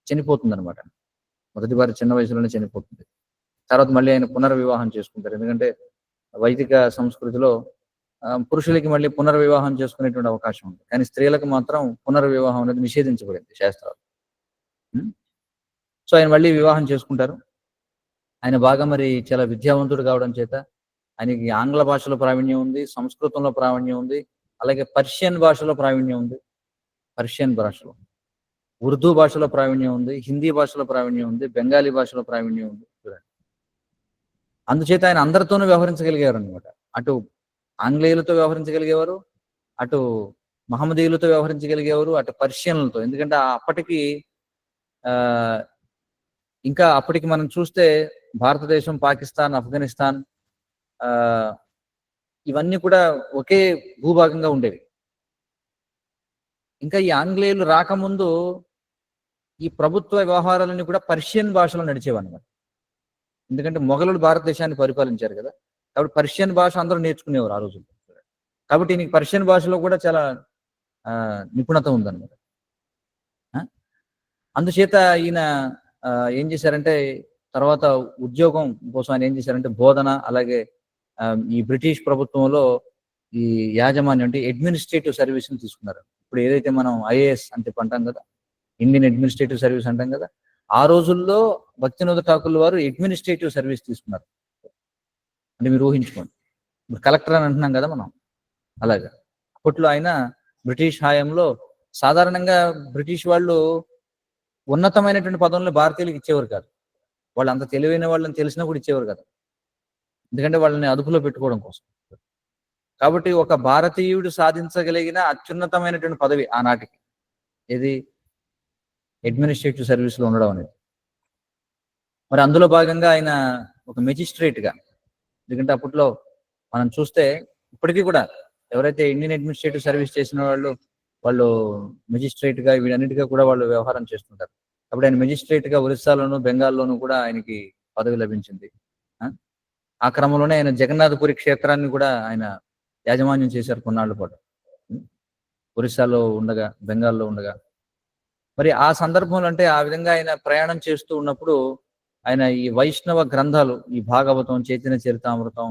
చనిపోతుంది అనమాట. మొదటి భార్య చిన్న వయసులోనే చనిపోతుంది. తర్వాత మళ్ళీ ఆయన పునర్వివాహం చేసుకుంటారు. ఎందుకంటే వైదిక సంస్కృతిలో పురుషులకి మళ్ళీ పునర్వివాహం చేసుకునేటువంటి అవకాశం ఉంది, కానీ స్త్రీలకు మాత్రం పునర్వివాహం అనేది నిషేధించబడింది శాస్త్రాలు. సో ఆయన మళ్ళీ వివాహం చేసుకుంటారు. ఆయన బాగా మరి చాలా విద్యావంతుడు కావడం చేత ఆయనకి ఆంగ్ల భాషలో ప్రావీణ్యం ఉంది, సంస్కృతంలో ప్రావీణ్యం ఉంది, అలాగే పర్షియన్ భాషలో ప్రావీణ్యం ఉంది, పర్షియన్ భాషలో, ఉర్దూ భాషలో ప్రావీణ్యం ఉంది, హిందీ భాషలో ప్రావీణ్యం ఉంది, బెంగాలీ భాషలో ప్రావీణ్యం ఉంది. అందుచేత ఆయన అందరితోనూ వ్యవహరించగలిగారు అనమాట. అటు ఆంగ్లేయులతో వ్యవహరించగలిగేవారు, అటు మహమ్మదీయులతో వ్యవహరించగలిగేవారు, అటు పర్షియన్లతో. ఎందుకంటే అప్పటికి ఇంకా అప్పటికి మనం చూస్తే భారతదేశం, పాకిస్తాన్, ఆఫ్ఘనిస్తాన్ ఇవన్నీ కూడా ఒకే భూభాగంగా ఉండేవి. ఇంకా ఈ ఆంగ్లేయులు రాకముందు ఈ ప్రభుత్వ వ్యవహారాలన్నీ కూడా పర్షియన్ భాషలో నడిచేవన్నమాట. ఎందుకంటే మొఘలులు భారతదేశాన్ని పరిపాలించారు కదా, కాబట్టి పర్షియన్ భాష అందరూ నేర్చుకునేవారు ఆ రోజుల్లో. కాబట్టి ఈయనకి పర్షియన్ భాషలో కూడా చాలా నిపుణత ఉందన్నమాట. అందుచేత ఈయన ఏం చేశారంటే తర్వాత ఉద్యోగం కోసం ఆయన ఏం చేశారంటే బోధన, అలాగే ఈ బ్రిటిష్ ప్రభుత్వంలో ఈ యాజమాన్యం అంటే అడ్మినిస్ట్రేటివ్ సర్వీస్ని తీసుకున్నారు. ఇప్పుడు ఏదైతే మనం ఐఏఎస్ అంటే అంటాం కదా, ఇండియన్ అడ్మినిస్ట్రేటివ్ సర్వీస్ అంటాం కదా, ఆ రోజుల్లో భక్తివినోద ఠాకూర్ వారు అడ్మినిస్ట్రేటివ్ సర్వీస్ తీసుకున్నారు. అంటే మీరు ఊహించుకోండి, ఇప్పుడు కలెక్టర్ అని అంటున్నాం కదా మనం, అలాగా అప్పట్లో ఆయన బ్రిటిష్ హయాంలో సాధారణంగా బ్రిటిష్ వాళ్ళు ఉన్నతమైనటువంటి పదవులను భారతీయులకు ఇచ్చేవారు కాదు. వాళ్ళు అంత తెలివైన వాళ్ళని తెలిసినా కూడా ఇచ్చేవారు కదా, ఎందుకంటే వాళ్ళని అదుపులో పెట్టుకోవడం కోసం. కాబట్టి ఒక భారతీయుడు సాధించగలిగిన అత్యున్నతమైనటువంటి పదవి ఆనాటికి ఏది, అడ్మినిస్ట్రేటివ్ సర్వీస్లో ఉండడం అనేది. మరి అందులో భాగంగా ఆయన ఒక మెజిస్ట్రేట్గా, ఎందుకంటే అప్పట్లో మనం చూస్తే ఇప్పటికీ కూడా ఎవరైతే ఇండియన్ అడ్మినిస్ట్రేటివ్ సర్వీస్ చేసిన వాళ్ళు మెజిస్ట్రేట్గా వీటన్నిటిగా కూడా వాళ్ళు వ్యవహారం చేస్తుంటారు. అప్పుడు ఆయన మెజిస్ట్రేట్గా ఒరిస్సాలోను బెంగాల్లోనూ కూడా ఆయనకి పదవి లభించింది. ఆ క్రమంలోనే ఆయన జగన్నాథపురి క్షేత్రాన్ని కూడా ఆయన యాజమాన్యం చేశారు కొన్నాళ్ళ పాటు, ఒరిస్సాలో ఉండగా బెంగాల్లో ఉండగా. మరి ఆ సందర్భంలో అంటే ఆ విధంగా ఆయన ప్రయాణం చేస్తూ ఉన్నప్పుడు ఆయన ఈ వైష్ణవ గ్రంథాలు, ఈ భాగవతం, చైతన్య చరితామృతం,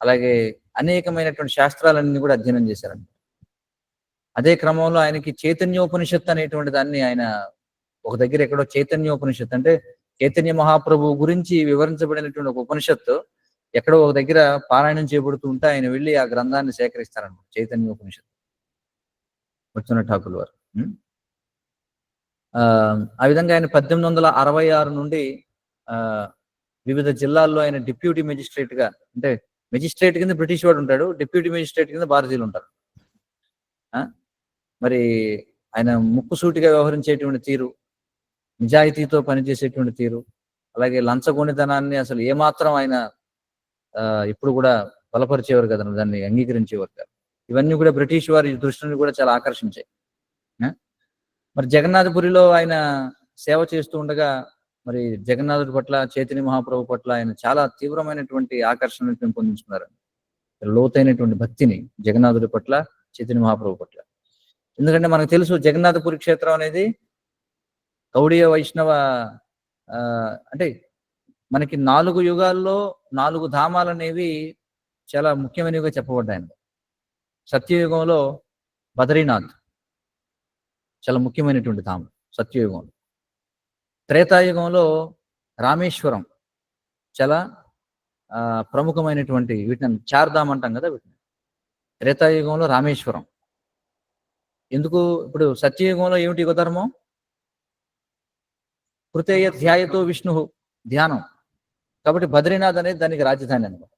అలాగే అనేకమైనటువంటి శాస్త్రాలన్నీ కూడా అధ్యయనం చేశారంట. అదే క్రమంలో ఆయనకి చైతన్యోపనిషత్తు అనేటువంటి దాన్ని ఆయన ఒక దగ్గర ఎక్కడో, చైతన్యోపనిషత్తు అంటే చైతన్య మహాప్రభు గురించి వివరించబడినటువంటి ఒక ఉపనిషత్తు ఎక్కడో ఒక దగ్గర పారాయణం చేయబడుతూ ఉంటే ఆయన వెళ్ళి ఆ గ్రంథాన్ని సేకరిస్తారన్నమాట, చైతన్యోపనిషత్తు, భక్తివినోద ఠాకూర్ వారు. ఆ విధంగా ఆయన 1866 నుండి వివిధ జిల్లాల్లో ఆయన డిప్యూటీ మెజిస్ట్రేట్ గా, అంటే మెజిస్ట్రేట్ కింద బ్రిటిష్ వాడు ఉంటాడు, డిప్యూటీ మెజిస్ట్రేట్ కింద భారతీయులు ఉంటారు. మరి ఆయన ముక్కుసూటిగా వ్యవహరించేటువంటి తీరు, నిజాయితీతో పనిచేసేటువంటి తీరు, అలాగే లంచగొనితనాన్ని అసలు ఏమాత్రం ఆయన ఇప్పుడు కూడా బలపరిచేవారు కదా, దాన్ని అంగీకరించేవారు కాదు. ఇవన్నీ కూడా బ్రిటిష్ వారి దృష్టిని కూడా చాలా ఆకర్షించాయి. మరి జగన్నాథపురిలో ఆయన సేవ చేస్తూ ఉండగా మరి జగన్నాథుడి పట్ల, చైతన్య మహాప్రభు పట్ల ఆయన చాలా తీవ్రమైనటువంటి ఆకర్షణను పెంపొందించుకున్నారు. లోతైనటువంటి భక్తిని జగన్నాథుడి పట్ల, చైతన్య మహాప్రభు పట్ల. ఎందుకంటే మనకు తెలుసు జగన్నాథపురి క్షేత్రం అనేది గౌడీయ వైష్ణవ అంటే మనకి 4 యుగాల్లో 4 ధామాలు అనేవి చాలా ముఖ్యమైనవిగా చెప్పబడ్డాయి. సత్యయుగంలో బద్రీనాథ్ చాలా ముఖ్యమైనటువంటి ధామం సత్యయుగంలో. త్రేతాయుగంలో రామేశ్వరం చాలా ప్రముఖమైనటువంటి, వీటిని చార్ధామ్ అంటాం కదా, వీటిని త్రేతాయుగంలో రామేశ్వరం. ఎందుకు, ఇప్పుడు సత్యయుగంలో ఏమిటి యుగధర్మం, కృతేయ ధ్యాయతో విష్ణు, ధ్యానం. కాబట్టి బద్రీనాథ్ అనేది దానికి రాజధాని అనమాట.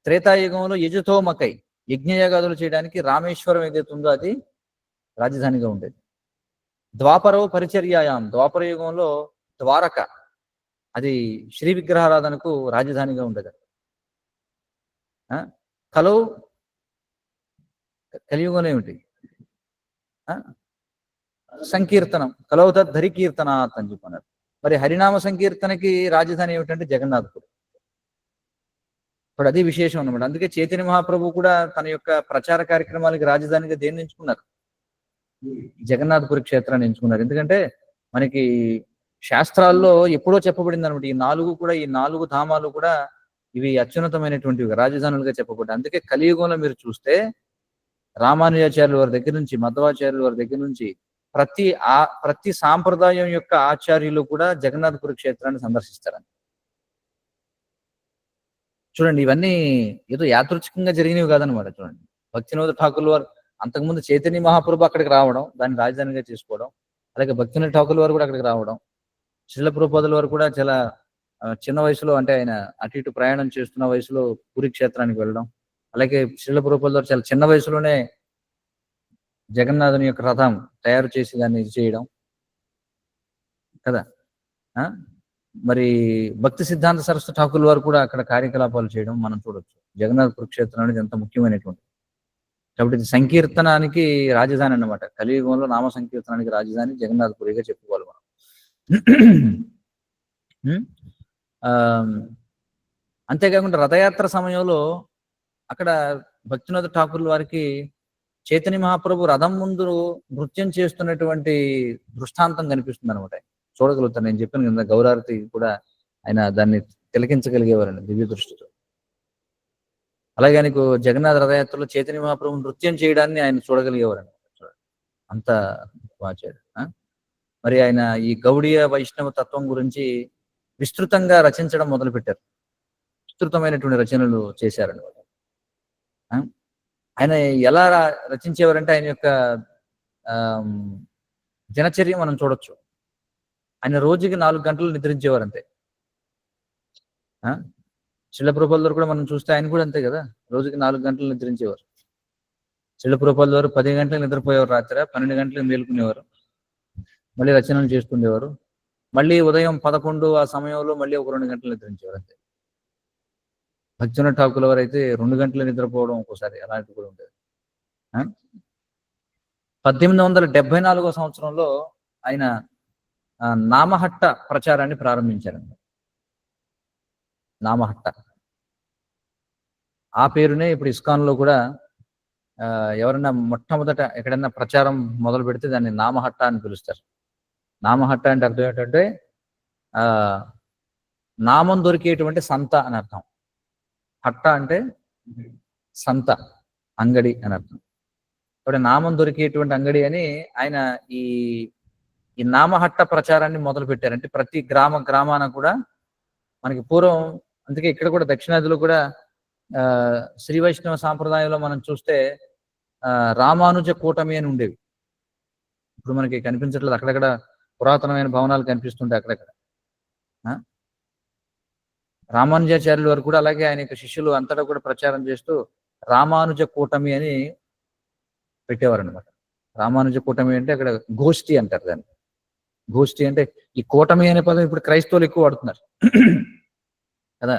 త్రేతాయుగంలో యజుతోమకై, యజ్ఞయాగాదులు చేయడానికి రామేశ్వరం ఏదైతే ఉందో అది రాజధానిగా ఉండేది. ద్వాపరో పరిచర్యాయాం, ద్వాపర యుగంలో ద్వారక, అది శ్రీ విగ్రహారాధనకు రాజధానిగా ఉండేది. కలియుగంలో ఏమిటి, సంకీర్తనం, కలవు తద్ధరి కీర్తనాత్ అని చెప్పన్నారు. మరి హరినామ సంకీర్తనకి రాజధాని ఏమిటంటే జగన్నాథపురి. ఇప్పుడు అది విశేషం అనమాట. అందుకే చైతన్య మహాప్రభు కూడా తన యొక్క ప్రచార కార్యక్రమాలకి రాజధానిగా దేన్ని ఎంచుకున్నారు, జగన్నాథపురి క్షేత్రాన్ని ఎంచుకున్నారు. ఎందుకంటే మనకి శాస్త్రాల్లో ఎప్పుడో చెప్పబడింది అనమాట, ఈ 4 కూడా, ఈ 4 ధామాలు కూడా ఇవి అత్యున్నతమైనటువంటివి రాజధానులుగా చెప్పబడ్డాయి. అందుకే కలియుగంలో మీరు చూస్తే రామానుజాచార్యుల వారి దగ్గర నుంచి, మధ్వాచార్యుల వారి దగ్గర నుంచి ప్రతి సాంప్రదాయం యొక్క ఆచార్యులు కూడా జగన్నాథపురి క్షేత్రాన్ని సందర్శిస్తారని. చూడండి, ఇవన్నీ ఏదో యాదృచ్ఛికంగా జరిగినవి కాదనమాట. చూడండి, భక్తివినోద ఠాకూర్ వారు అంతకుముందు చైతన్య మహాప్రభు అక్కడికి రావడం, దాన్ని రాజధానిగా చేసుకోవడం, అలాగే భక్తివినోద ఠాకూర్ వారు కూడా అక్కడికి రావడం, శ్రీల ప్రభుపాదుల వారు కూడా చాలా చిన్న వయసులో, అంటే ఆయన అటు ఇటు ప్రయాణం చేస్తున్న వయసులో పూరి క్షేత్రానికి వెళ్ళడం, అలాగే శ్రీల ప్రభుపాదుల వారు చాలా చిన్న వయసులోనే జగన్నాథుని యొక్క రథం తయారు చేసి దాన్ని ఇది చేయడం కదా. మరి భక్తి సిద్ధాంత సరస్వతి ఠాకూర్ వారు కూడా అక్కడ కార్యకలాపాలు చేయడం మనం చూడొచ్చు. జగన్నాథపురి క్షేత్రం అనేది ఎంత ముఖ్యమైనటువంటి. కాబట్టి ఇది సంకీర్తనానికి రాజధాని అన్నమాట. కలియుగంలో నామ సంకీర్తనానికి రాజధాని జగన్నాథపురిగా చెప్పుకోవాలి మనం. అంతేకాకుండా రథయాత్ర సమయంలో అక్కడ భక్తినాథ ఠాకూర్ల వారికి చైతన్య మహాప్రభు రథం ముందు నృత్యం చేస్తున్నటువంటి దృష్టాంతం కనిపిస్తుంది అనమాట. చూడగలుగుతాను. నేను చెప్పాను కదా, గౌరారతి కూడా ఆయన దాన్ని తిలకించగలిగేవారండి దివ్య దృష్టితో. అలాగే ఆయనకు జగన్నాథ రథయాత్రలో చైతన్య మహాప్రభు నృత్యం చేయడాన్ని ఆయన చూడగలిగేవారండి. అంత ఆచార్య. మరి ఆయన ఈ గౌడీయ వైష్ణవ తత్వం గురించి విస్తృతంగా రచించడం మొదలుపెట్టారు. విస్తృతమైనటువంటి రచనలు చేశారండి. ఆయన ఎలా రచించేవారంటే ఆయన యొక్క దినచర్య మనం చూడొచ్చు. ఆయన రోజుకి 4 గంటలు నిద్రించేవారు అంతే. శిలప్రభుల కూడా మనం చూస్తే ఆయన కూడా అంతే కదా, రోజుకి 4 గంటలు నిద్రించేవారు. శిలప్రభుల వారు 10 గంటలకు నిద్రపోయేవారు, రాత్రి 12 గంటలకు మేలుకునేవారు, మళ్ళీ రచనలు చేస్తుండేవారు. మళ్ళీ ఉదయం 11 ఆ సమయంలో మళ్ళీ ఒక 2 గంటలు నిద్రించేవారు అంతే. భక్తినాథ ఠాకూర్ వారు అయితే 2 గంటలు నిద్రపోవడం ఒక్కోసారి అలాంటివి కూడా ఉండేది. 1874 సంవత్సరంలో ఆయన నామహట్ట ప్రచారాన్ని ప్రారంభించారండి. నామహట్ట ఆ పేరునే ఇప్పుడు ఇస్కాన్లో కూడా ఎవరైనా మొట్టమొదట ఎక్కడైనా ప్రచారం మొదలు పెడితే దాన్ని నామహట్ట అని పిలుస్తారు. నామహట్ట అంటే అర్థం ఏంటంటే నామం దొరికేటువంటి సంత అని అర్థం. హట్ట అంటే సంత, అంగడి అని అర్థం. కాబట్టి నామం దొరికేటువంటి అంగడి అని ఆయన ఈ నామహట్ట ప్రచారాన్ని మొదలు పెట్టారంటే ప్రతి గ్రామాన కూడా మనకి పూర్వం, అందుకే ఇక్కడ కూడా దక్షిణాదిలో కూడా శ్రీ వైష్ణవ సాంప్రదాయంలో మనం చూస్తే రామానుజ కూటమి అని ఉండేవి. ఇప్పుడు మనకి కనిపించట్లేదు, అక్కడక్కడ పురాతనమైన భవనాలు కనిపిస్తుంటాయి అక్కడక్కడ. రామానుజాచార్యుల వారు కూడా అలాగే ఆయన యొక్క శిష్యులు అంతటా కూడా ప్రచారం చేస్తూ రామానుజ కూటమి అని పెట్టేవారు అనమాట. రామానుజ కూటమి అంటే అక్కడ గోష్ఠి అంటారు దాన్ని. గోష్ఠి అంటే ఈ కూటమి అనే పదం ఇప్పుడు క్రైస్తవులు ఎక్కువ వాడుతున్నారు కదా,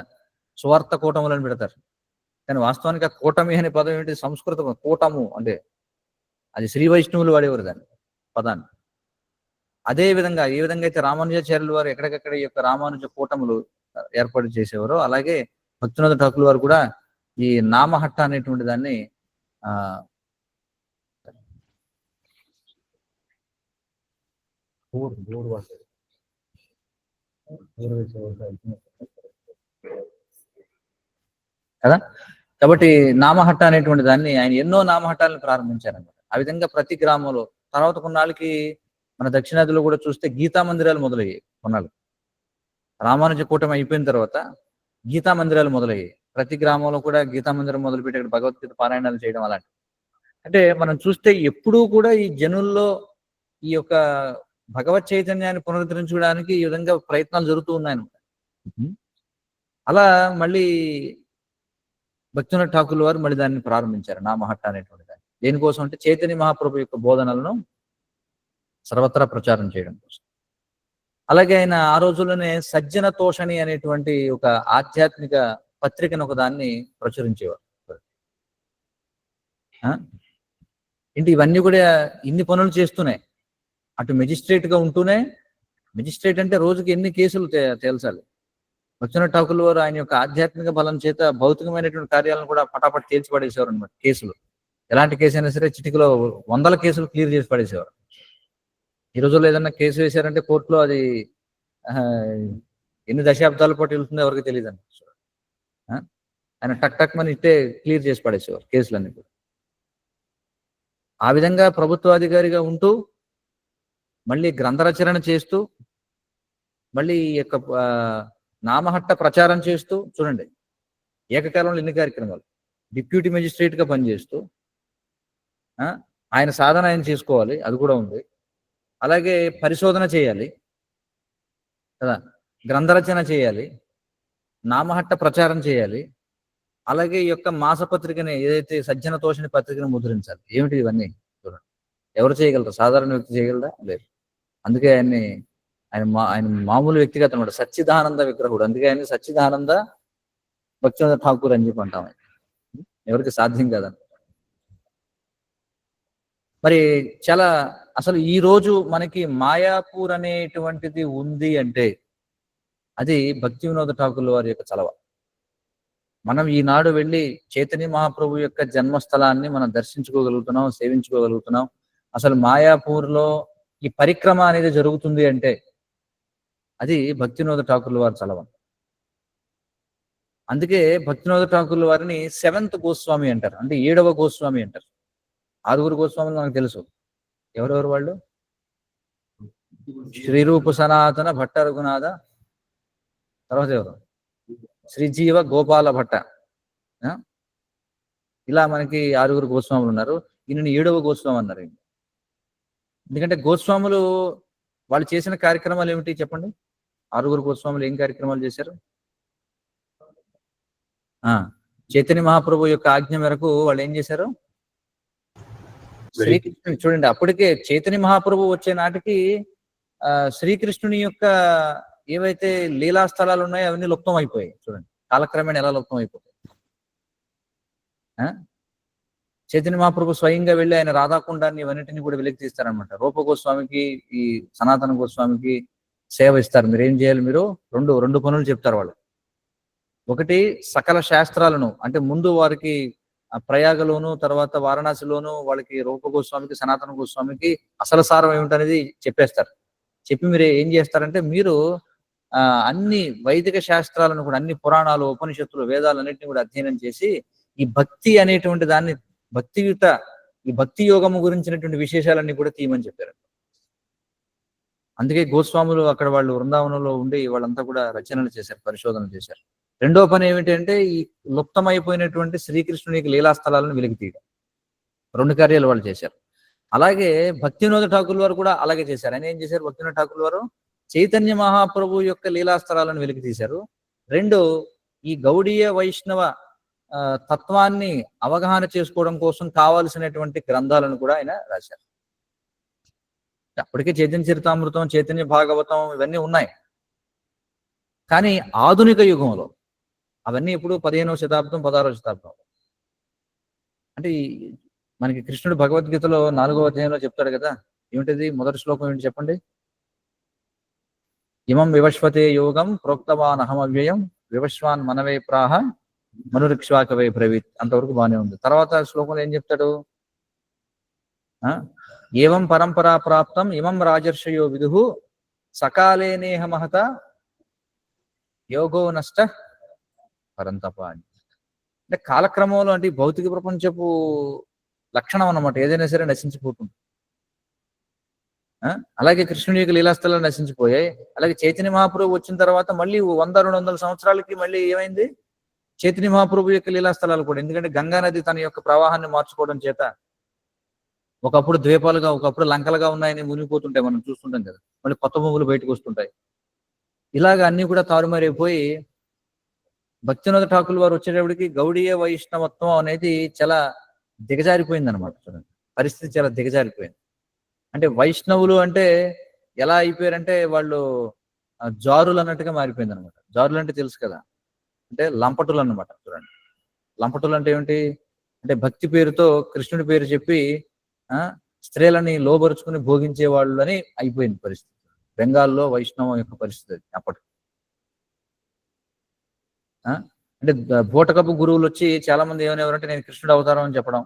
స్వార్థ కూటములను పెడతారు. కానీ వాస్తవానికి ఆ కూటమి అనే పదం ఏంటి? సంస్కృతం కూటము అంటే అది శ్రీ వైష్ణవులు వాడేవారు దాన్ని పదాన్ని. అదే విధంగా ఏ విధంగా అయితే రామానుజాచార్యుల వారు ఎక్కడికక్కడ ఈ యొక్క రామానుజ కూటములు ఏర్పాటు చేసేవారో అలాగే భక్తినాథ ఠాకూర్ వారు కూడా ఈ నామహట్ట అనేటువంటి దాన్ని కదా. కాబట్టి నామహట్ట అనేటువంటి దాన్ని ఆయన ఎన్నో నామహట్టాలను ప్రారంభించారన్నమాట. ఆ విధంగా ప్రతి గ్రామంలో తర్వాత కొన్నాళ్ళకి మన దక్షిణాదిలో కూడా చూస్తే గీతా మందిరాలు మొదలయ్యాయి. కొన్నాళ్ళు రామానుజ కూటమి అయిపోయిన తర్వాత గీతా మందిరాలు మొదలయ్యాయి. ప్రతి గ్రామంలో కూడా గీతా మందిరం మొదలుపెట్టి అక్కడ భగవద్గీత పారాయణాలు చేయడం అలాంటి. అంటే మనం చూస్తే ఎప్పుడూ కూడా ఈ జనుల్లో ఈ యొక్క భగవత్ చైతన్యాన్ని పునరుద్ధరించడానికి ఈ విధంగా ప్రయత్నాలు జరుగుతూ ఉన్నాయన్నమాట. అలా మళ్ళీ భక్తినాథ ఠాకూర్ వారు మళ్ళీ దాన్ని ప్రారంభించారు, నామహట్ట అనేటువంటి దాన్ని. దేనికోసం అంటే చైతన్య మహాప్రభు యొక్క బోధనలను సర్వత్రా ప్రచారం చేయడం కోసం. అలాగే ఆయన ఆ రోజుల్లోనే సజ్జన తోషణి అనేటువంటి ఒక ఆధ్యాత్మిక పత్రికను ఒక దాన్ని ప్రచురించేవారు. ఏంటి ఇవన్నీ కూడా ఇన్ని పనులు చేస్తూనే అటు మెజిస్ట్రేట్ గా ఉంటూనే, మెజిస్ట్రేట్ అంటే రోజుకి ఎన్ని కేసులు తేల్చాలి. భక్తినాథ ఠాకూర్ వారు ఆయన యొక్క ఆధ్యాత్మిక బలం చేత భౌతికమైనటువంటి కార్యాలను కూడా పటాపట్ తేల్చి పడేసేవారు అనమాట. కేసులు ఎలాంటి కేసు అయినా సరే చిటికలో 100 కేసులు క్లియర్ చేసి పడేసేవారు. ఈ రోజుల్లో ఏదన్నా కేసు వేశారంటే కోర్టులో అది ఎన్ని దశాబ్దాల పాటు వెళ్తుందో ఎవరికి తెలియదు అండి. ఆయన టక్ టక్ మని ఇట్టే క్లియర్ చేసి పడేసేవారు కేసులన్నీ కూడా. ఆ విధంగా ప్రభుత్వాధికారిగా ఉంటూ మళ్ళీ గ్రంథరచరణ చేస్తూ మళ్ళీ ఈ యొక్క నామహట్ట ప్రచారం చేస్తూ చూడండి, ఏకకాలంలో ఎన్ని కార్యక్రమాలు. డిప్యూటీ మెజిస్ట్రేట్ గా పనిచేస్తూ ఆయన సాధన ఆయన చేసుకోవాలి, అది కూడా ఉంది. అలాగే పరిశోధన చేయాలి కదా, గ్రంథరచన చేయాలి, నామహట్ట ప్రచారం చేయాలి, అలాగే ఈ యొక్క మాసపత్రికని ఏదైతే సజ్జన తోషణి పత్రికను ముద్రించాలి. ఏమిటి ఇవన్నీ చూడండి, ఎవరు చేయగలరు? సాధారణ వ్యక్తి చేయగలరా? లేదు. అందుకే ఆయన మామూలు వ్యక్తిగత అనమాట, సచ్చిదానంద విగ్రహుడు. అందుకే ఆయన సచ్చిదానంద భక్తినాథ ఠాకూర్ అని చెప్పి అంటాం. ఎవరికి సాధ్యం కాదని. మరి చాలా అసలు ఈ రోజు మనకి మాయాపూర్ అనేటువంటిది ఉంది అంటే అది భక్తి వినోద ఠాకూర్ వారి యొక్క చలవ. మనం ఈనాడు వెళ్ళి చైతన్య మహాప్రభు యొక్క జన్మస్థలాన్ని మనం దర్శించుకోగలుగుతున్నాం, సేవించుకోగలుగుతున్నాం. అసలు మాయాపూర్లో ఈ పరిక్రమ అనేది జరుగుతుంది అంటే అది భక్తి వినోద ఠాకూర్ వారి చలవ. అందుకే భక్తి వినోద ఠాకూర్ వారిని 7th గోస్వామి అంటారు, అంటే 7వ గోస్వామి అంటారు. 6 గోస్వాములు మనకు తెలుసు. ఎవరెవరు వాళ్ళు? శ్రీరూప సనాతన భట్ట రఘునాథ, తర్వాత ఎవరు? శ్రీజీవ గోపాల భట్ట. ఇలా మనకి 6 గోస్వాములు ఉన్నారు. ఈయనని 7వ గోస్వామి అన్నారు. ఎందుకంటే గోస్వాములు వాళ్ళు చేసిన కార్యక్రమాలు ఏమిటి చెప్పండి? 6 గోస్వాములు ఏం కార్యక్రమాలు చేశారు? చైతన్య మహాప్రభు యొక్క ఆజ్ఞ మేరకు వాళ్ళు ఏం చేశారు? శ్రీకృష్ణుని చూడండి, అప్పటికే చైతన్య మహాప్రభు వచ్చే నాటికి శ్రీకృష్ణుని యొక్క ఏవైతే లీలా స్థలాలు ఉన్నాయో అవన్నీ లుప్తం అయిపోయాయి. చూడండి కాలక్రమేణా ఎలా లుప్తం అయిపోతాయి. చైతన్య మహాప్రభు స్వయంగా వెళ్ళి ఆయన రాధాకుండాన్ని ఇవన్నిటిని కూడా వెలికి తీస్తారనమాట. రూప గోస్వామికి ఈ సనాతన గోస్వామికి సేవ ఇస్తారు. మీరు ఏం చేయాలి? మీరు రెండు పనులు చెప్తారు వాళ్ళు. ఒకటి, సకల శాస్త్రాలను, అంటే ముందు వారికి ప్రయాగలోను తర్వాత వారణాసిలోను వాళ్ళకి రూప గోస్వామికి సనాతన గోస్వామికి అసలు సారం ఏమిటనేది చెప్పేస్తారు. చెప్పి మీరు ఏం చేస్తారంటే మీరు అన్ని వైదిక శాస్త్రాలను కూడా, అన్ని పురాణాలు, ఉపనిషత్తులు, వేదాలన్నింటినీ కూడా అధ్యయనం చేసి ఈ భక్తి అనేటువంటి దాన్ని, భక్తియుత ఈ భక్తి యోగము గురించినటువంటి విశేషాలన్నీ కూడా తీయమని చెప్పారు. అందుకే గోస్వాములు అక్కడ వాళ్ళు వృందావనంలో ఉండి వాళ్ళంతా కూడా రచనలు చేశారు, పరిశోధనలు చేశారు. రెండో పని ఏమిటంటే ఈ లుప్తమైపోయినటువంటి శ్రీకృష్ణునికి లీలాస్థలాలను వెలికి తీయడం. 2 కార్యాలు వాళ్ళు చేశారు. అలాగే భక్తి వినోద ఠాకూర్ వారు కూడా అలాగే చేశారు. ఆయన ఏం చేశారు? భక్తి వినోద ఠాకూర్ వారు చైతన్య మహాప్రభు యొక్క లీలాస్థలాలను వెలికి తీశారు. 2, ఈ గౌడీయ వైష్ణవ తత్వాన్ని అవగాహన చేసుకోవడం కోసం కావాల్సినటువంటి గ్రంథాలను కూడా ఆయన రాశారు. అప్పటికే చైతన్య చరితామృతం, చైతన్య భాగవతం ఇవన్నీ ఉన్నాయి. కానీ ఆధునిక యుగంలో అవన్నీ ఇప్పుడు 15వ శతాబ్దం 16వ శతాబ్దం. అంటే మనకి కృష్ణుడు భగవద్గీతలో 4వ అధ్యాయంలో చెప్తాడు కదా, ఏమిటిది? మొదటి శ్లోకం ఏంటి చెప్పండి? ఇమం వివశ్వతే యోగం ప్రోక్తవాన్ అహమవ్యయం వివశ్వాన్ మనవే ప్రాహ మనురిక్ష్వాకవే బ్రవీత్. అంతవరకు బాగానే ఉంది. తర్వాత శ్లోకంలో ఏం చెప్తాడు? ఏవం పరంపరా ప్రాప్తం ఇమం రాజర్షయో విదుహు సకాలేనేహ మహత యోగో నష్ట పరంతప. అంటే కాలక్రమంలో, అంటే భౌతిక ప్రపంచపు లక్షణం అన్నమాట, ఏదైనా సరే నశించిపోతుంది. అలాగే కృష్ణుని యొక్క లీలాస్థలాలు నశించిపోయాయి. అలాగే చైతన్య మహాప్రభు వచ్చిన తర్వాత మళ్ళీ 100-200 సంవత్సరాలకి మళ్ళీ ఏమైంది? చైతన్య మహాప్రభు యొక్క లీలాస్థలాలు కూడా, ఎందుకంటే గంగా నది తన యొక్క ప్రవాహాన్ని మార్చుకోవడం చేత ఒకప్పుడు ద్వీపాలుగా, ఒకప్పుడు లంకలుగా ఉన్నాయని మునిగిపోతుంటాయి, మనం చూస్తుంటాం కదా. మళ్ళీ కొత్త భూములు బయటకు వస్తుంటాయి. ఇలాగ అన్ని కూడా తారుమారైపోయి భక్తి వినోద ఠాకూర్ వారు వచ్చేటప్పటికి గౌడీయ వైష్ణవత్వం అనేది చాలా దిగజారిపోయింది అనమాట. చూడండి, పరిస్థితి చాలా దిగజారిపోయింది. అంటే వైష్ణవులు అంటే ఎలా అయిపోయారంటే వాళ్ళు జారులు అన్నట్టుగా మారిపోయింది అనమాట. జారులు అంటే తెలుసు కదా, అంటే లంపటులు అన్నమాట. చూడండి, లంపటులు అంటే ఏమిటి? అంటే భక్తి పేరుతో కృష్ణుడి పేరు చెప్పి స్త్రీలని లోబరుచుకుని భోగించే వాళ్ళు అని అయిపోయింది పరిస్థితి. బెంగాల్లో వైష్ణవం యొక్క పరిస్థితి అప్పటి. అంటే బూటకపు గురువులు వచ్చి చాలా మంది ఏమనేవారంటే నేను కృష్ణుడు అవతారం అని చెప్పడం.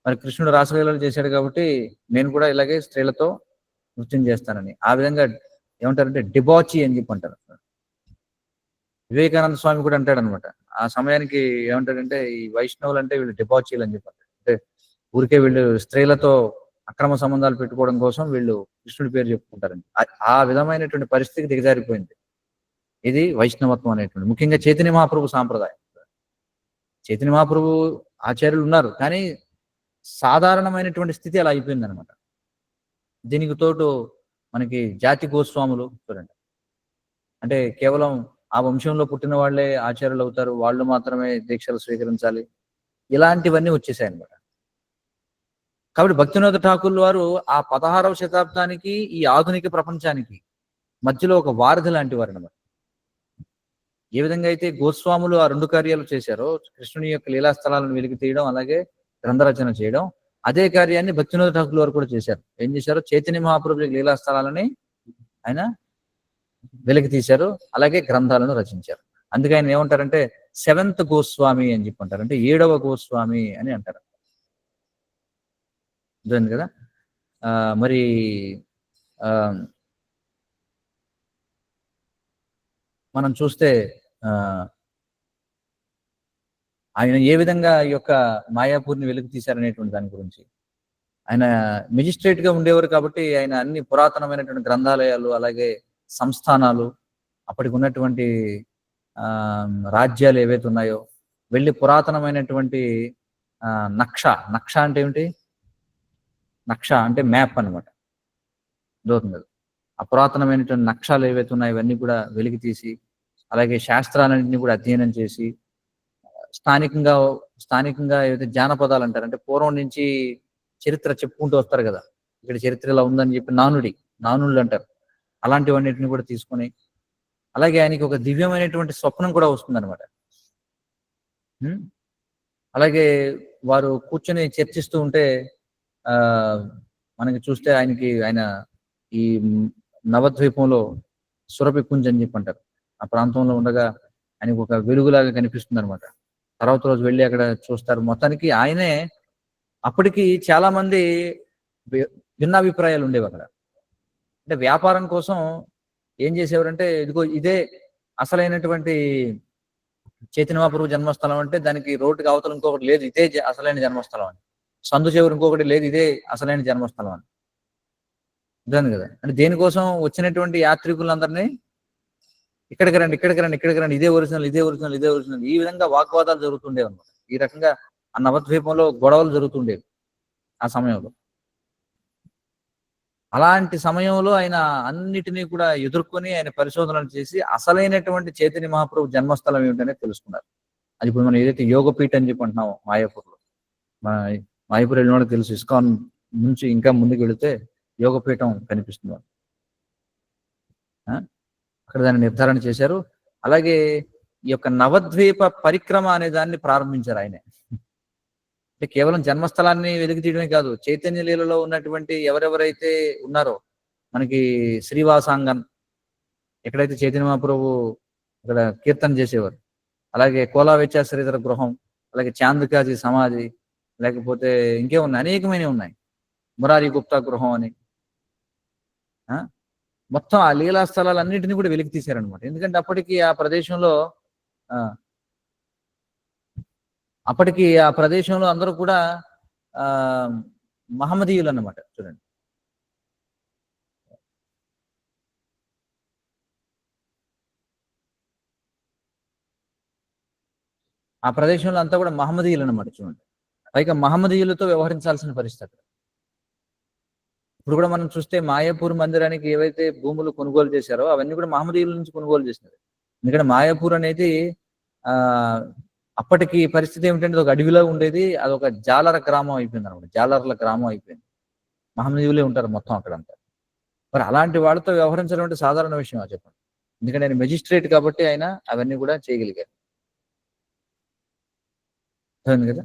మరి కృష్ణుడు రాసలీలలు చేశాడు కాబట్టి నేను కూడా ఇలాగే స్త్రీలతో నృత్యం చేస్తానని, ఆ విధంగా ఏమంటారంటే డిబాచి అని చెప్పి అంటారు. వివేకానంద స్వామి కూడా అంటాడు అనమాట. ఆ సమయానికి ఏమంటాడంటే ఈ వైష్ణవులు అంటే వీళ్ళు డిబాచీలు అని చెప్పి అంటారు. అంటే ఊరికే వీళ్ళు స్త్రీలతో అక్రమ సంబంధాలు పెట్టుకోవడం కోసం వీళ్ళు కృష్ణుడి పేరు చెప్పుకుంటారని. ఆ విధమైనటువంటి పరిస్థితికి దిగజారిపోయింది ఇది వైష్ణవత్వం అనేటువంటి. ముఖ్యంగా చైతన్య మహాప్రభు సాంప్రదాయం. చైతన్య మహాప్రభు ఆచార్యులు ఉన్నారు, కానీ సాధారణమైనటువంటి స్థితి అలా అయిపోయింది అనమాట. దీనికి తోడు మనకి జాతి గోస్వాములు చూడండి, అంటే కేవలం ఆ వంశంలో పుట్టిన వాళ్ళే ఆచార్యులు అవుతారు, వాళ్ళు మాత్రమే దీక్షలు స్వీకరించాలి, ఇలాంటివన్నీ వచ్చేసాయి అనమాట. కాబట్టి భక్తి వినోద ఠాకూర్ వారు ఆ 16వ శతాబ్దానికి ఈ ఆధునిక ప్రపంచానికి మధ్యలో ఒక వారధి లాంటి వారు అనమాట. ఏ విధంగా అయితే గోస్వాములు ఆ 2 కార్యాలు చేశారో, కృష్ణుని యొక్క లీలాస్థలాలను వెలికి తీయడం, అలాగే గ్రంథరచన చేయడం, అదే కార్యాన్ని భక్తివినోద ఠాకూర్ వారు కూడా చేశారు. ఏం చేశారు? చైతన్య మహాప్రభు లీలా స్థలాలని ఆయన వెలికి తీశారు, అలాగే గ్రంథాలను రచించారు. అందుకే ఆయన ఏమంటారంటే సెవెంత్ గోస్వామి అని చెప్పి అంటారు, అంటే 7వ గోస్వామి అని అంటారు. అర్థమైంది కదా? మరి మనం చూస్తే ఆయన ఏ విధంగా ఈ యొక్క మాయాపూర్ని వెలుగు తీశారనేటువంటి దాని గురించి, ఆయన మెజిస్ట్రేట్ గా ఉండేవారు కాబట్టి ఆయన అన్ని పురాతనమైనటువంటి గ్రంథాలయాలు, అలాగే సంస్థానాలు, అప్పటికి ఉన్నటువంటి రాజ్యాలు ఏవైతే ఉన్నాయో వెళ్ళి పురాతనమైనటువంటి నక్ష అంటే ఏమిటి? నక్ష అంటే మ్యాప్ అనమాట. దొరుకుతుంది. ఆ పురాతనమైనటువంటి నక్షాలు ఏవైతే ఉన్నాయో ఇవన్నీ కూడా వెలికి తీసి, అలాగే శాస్త్రాలన్నింటినీ కూడా అధ్యయనం చేసి, స్థానికంగా ఏవైతే జానపదాలు అంటారు, అంటే పూర్వం నుంచి చరిత్ర చెప్పుకుంటూ వస్తారు కదా, ఇక్కడ చరిత్ర ఇలా ఉందని చెప్పి నానుళ్ళు అంటారు, అలాంటివన్నిటిని కూడా తీసుకొని, అలాగే ఆయనకి ఒక దివ్యమైనటువంటి స్వప్నం కూడా వస్తుంది అనమాట. అలాగే వారు కూర్చొని చర్చిస్తూ ఉంటే మనకి చూస్తే ఆయన ఈ నవద్వీపంలో సురభి కుంజ్ అని చెప్పి అంటారు, ఆ ప్రాంతంలో ఉండగా ఆయనకు ఒక వెలుగులాగా కనిపిస్తుంది అనమాట. తర్వాత రోజు వెళ్ళి అక్కడ చూస్తారు. మొత్తానికి ఆయనే, అప్పటికి చాలా మంది భిన్నాభిప్రాయాలు ఉండేవి అక్కడ. అంటే వ్యాపారం కోసం ఏం చేసేవారంటే, ఇదే అసలైనటువంటి చైతన్య మహాప్రభు జన్మస్థలం అంటే దానికి రోడ్డుకి అవతల ఇంకొకటి లేదు, ఇదే అసలైన జన్మస్థలం అని. సందు చివరి ఇంకొకటి లేదు, ఇదే అసలైన జన్మస్థలం అని. అర్థం కదా? అంటే దేనికోసం వచ్చినటువంటి యాత్రికులందరినీ ఇక్కడికి రండి, ఇదే ఒరిజినల్, ఈ విధంగా వాగ్వాదాలు జరుగుతుండేవి అనమాట. ఈ రకంగా ఆ నవద్వీపంలో గొడవలు జరుగుతుండేవి ఆ సమయంలో. అలాంటి సమయంలో ఆయన అన్నిటినీ కూడా ఎదుర్కొని ఆయన పరిశోధనలు చేసి అసలైనటువంటి చైతన్య మహాప్రభు జన్మస్థలం ఏమిటనే తెలుసుకున్నారు. అది ఇప్పుడు మనం ఏదైతే యోగపీఠ అని చెప్పి అంటున్నామో మాయాపూర్లో, మాయాపూర్ వెళ్ళిన వాళ్ళకి తెలుసు, ఇస్కాన్ నుంచి ఇంకా ముందుకు వెళితే యోగపీఠం కనిపిస్తుంది. అక్కడ దాన్ని నిర్ధారణ చేశారు. అలాగే ఈ యొక్క నవద్వీప పరిక్రమ అనే దాన్ని ప్రారంభించారు ఆయనే. అంటే కేవలం జన్మస్థలాన్ని వెలికి తీయడమే కాదు, చైతన్య లీలలో ఉన్నటువంటి ఎవరెవరైతే ఉన్నారో, మనకి శ్రీవాసాంగన్ ఎక్కడైతే చైతన్య మహాప్రభు అక్కడ కీర్తన చేసేవారు, అలాగే కోలావేచాశ్రీధర గృహం, అలాగే చాందకాజీ సమాధి, లేకపోతే ఇంకే ఉన్నాయి, అనేకమైనవి ఉన్నాయి, మురారి గుప్తా గృహం అని, మొత్తం ఆ లీలా స్థలాలన్నింటినీ కూడా వెలికి తీశారనమాట. ఎందుకంటే అప్పటికి ఆ ప్రదేశంలో అందరూ కూడా మహమ్మదీయులు అన్నమాట. చూడండి, ఆ ప్రదేశంలో అంతా కూడా మహమ్మదీయులు అన్నమాట. చూడండి, పైగా మహమ్మదీయులతో వ్యవహరించాల్సిన పరిస్థితి. ఇప్పుడు కూడా మనం చూస్తే మాయాపూర్ మందిరానికి ఏవైతే భూములు కొనుగోలు చేశారో అవన్నీ కూడా మహమ్మదీయుల నుంచి కొనుగోలు చేసినారు. ఎందుకంటే మాయాపూర్ అనేది అప్పటికి పరిస్థితి ఏమిటంటే ఒక అడవిలో ఉండేది, అదొక జాలర గ్రామం అయిపోయింది అనమాట. జాలర్ల గ్రామం అయిపోయింది, మహమ్మదీయులే ఉంటారు మొత్తం అక్కడంతా. మరి అలాంటి వాళ్ళతో వ్యవహరించడం అంటే సాధారణ విషయం చెప్పండి. ఎందుకంటే ఆయన మెజిస్ట్రేట్ కాబట్టి ఆయన అవన్నీ కూడా చేయగలిగారు కదా.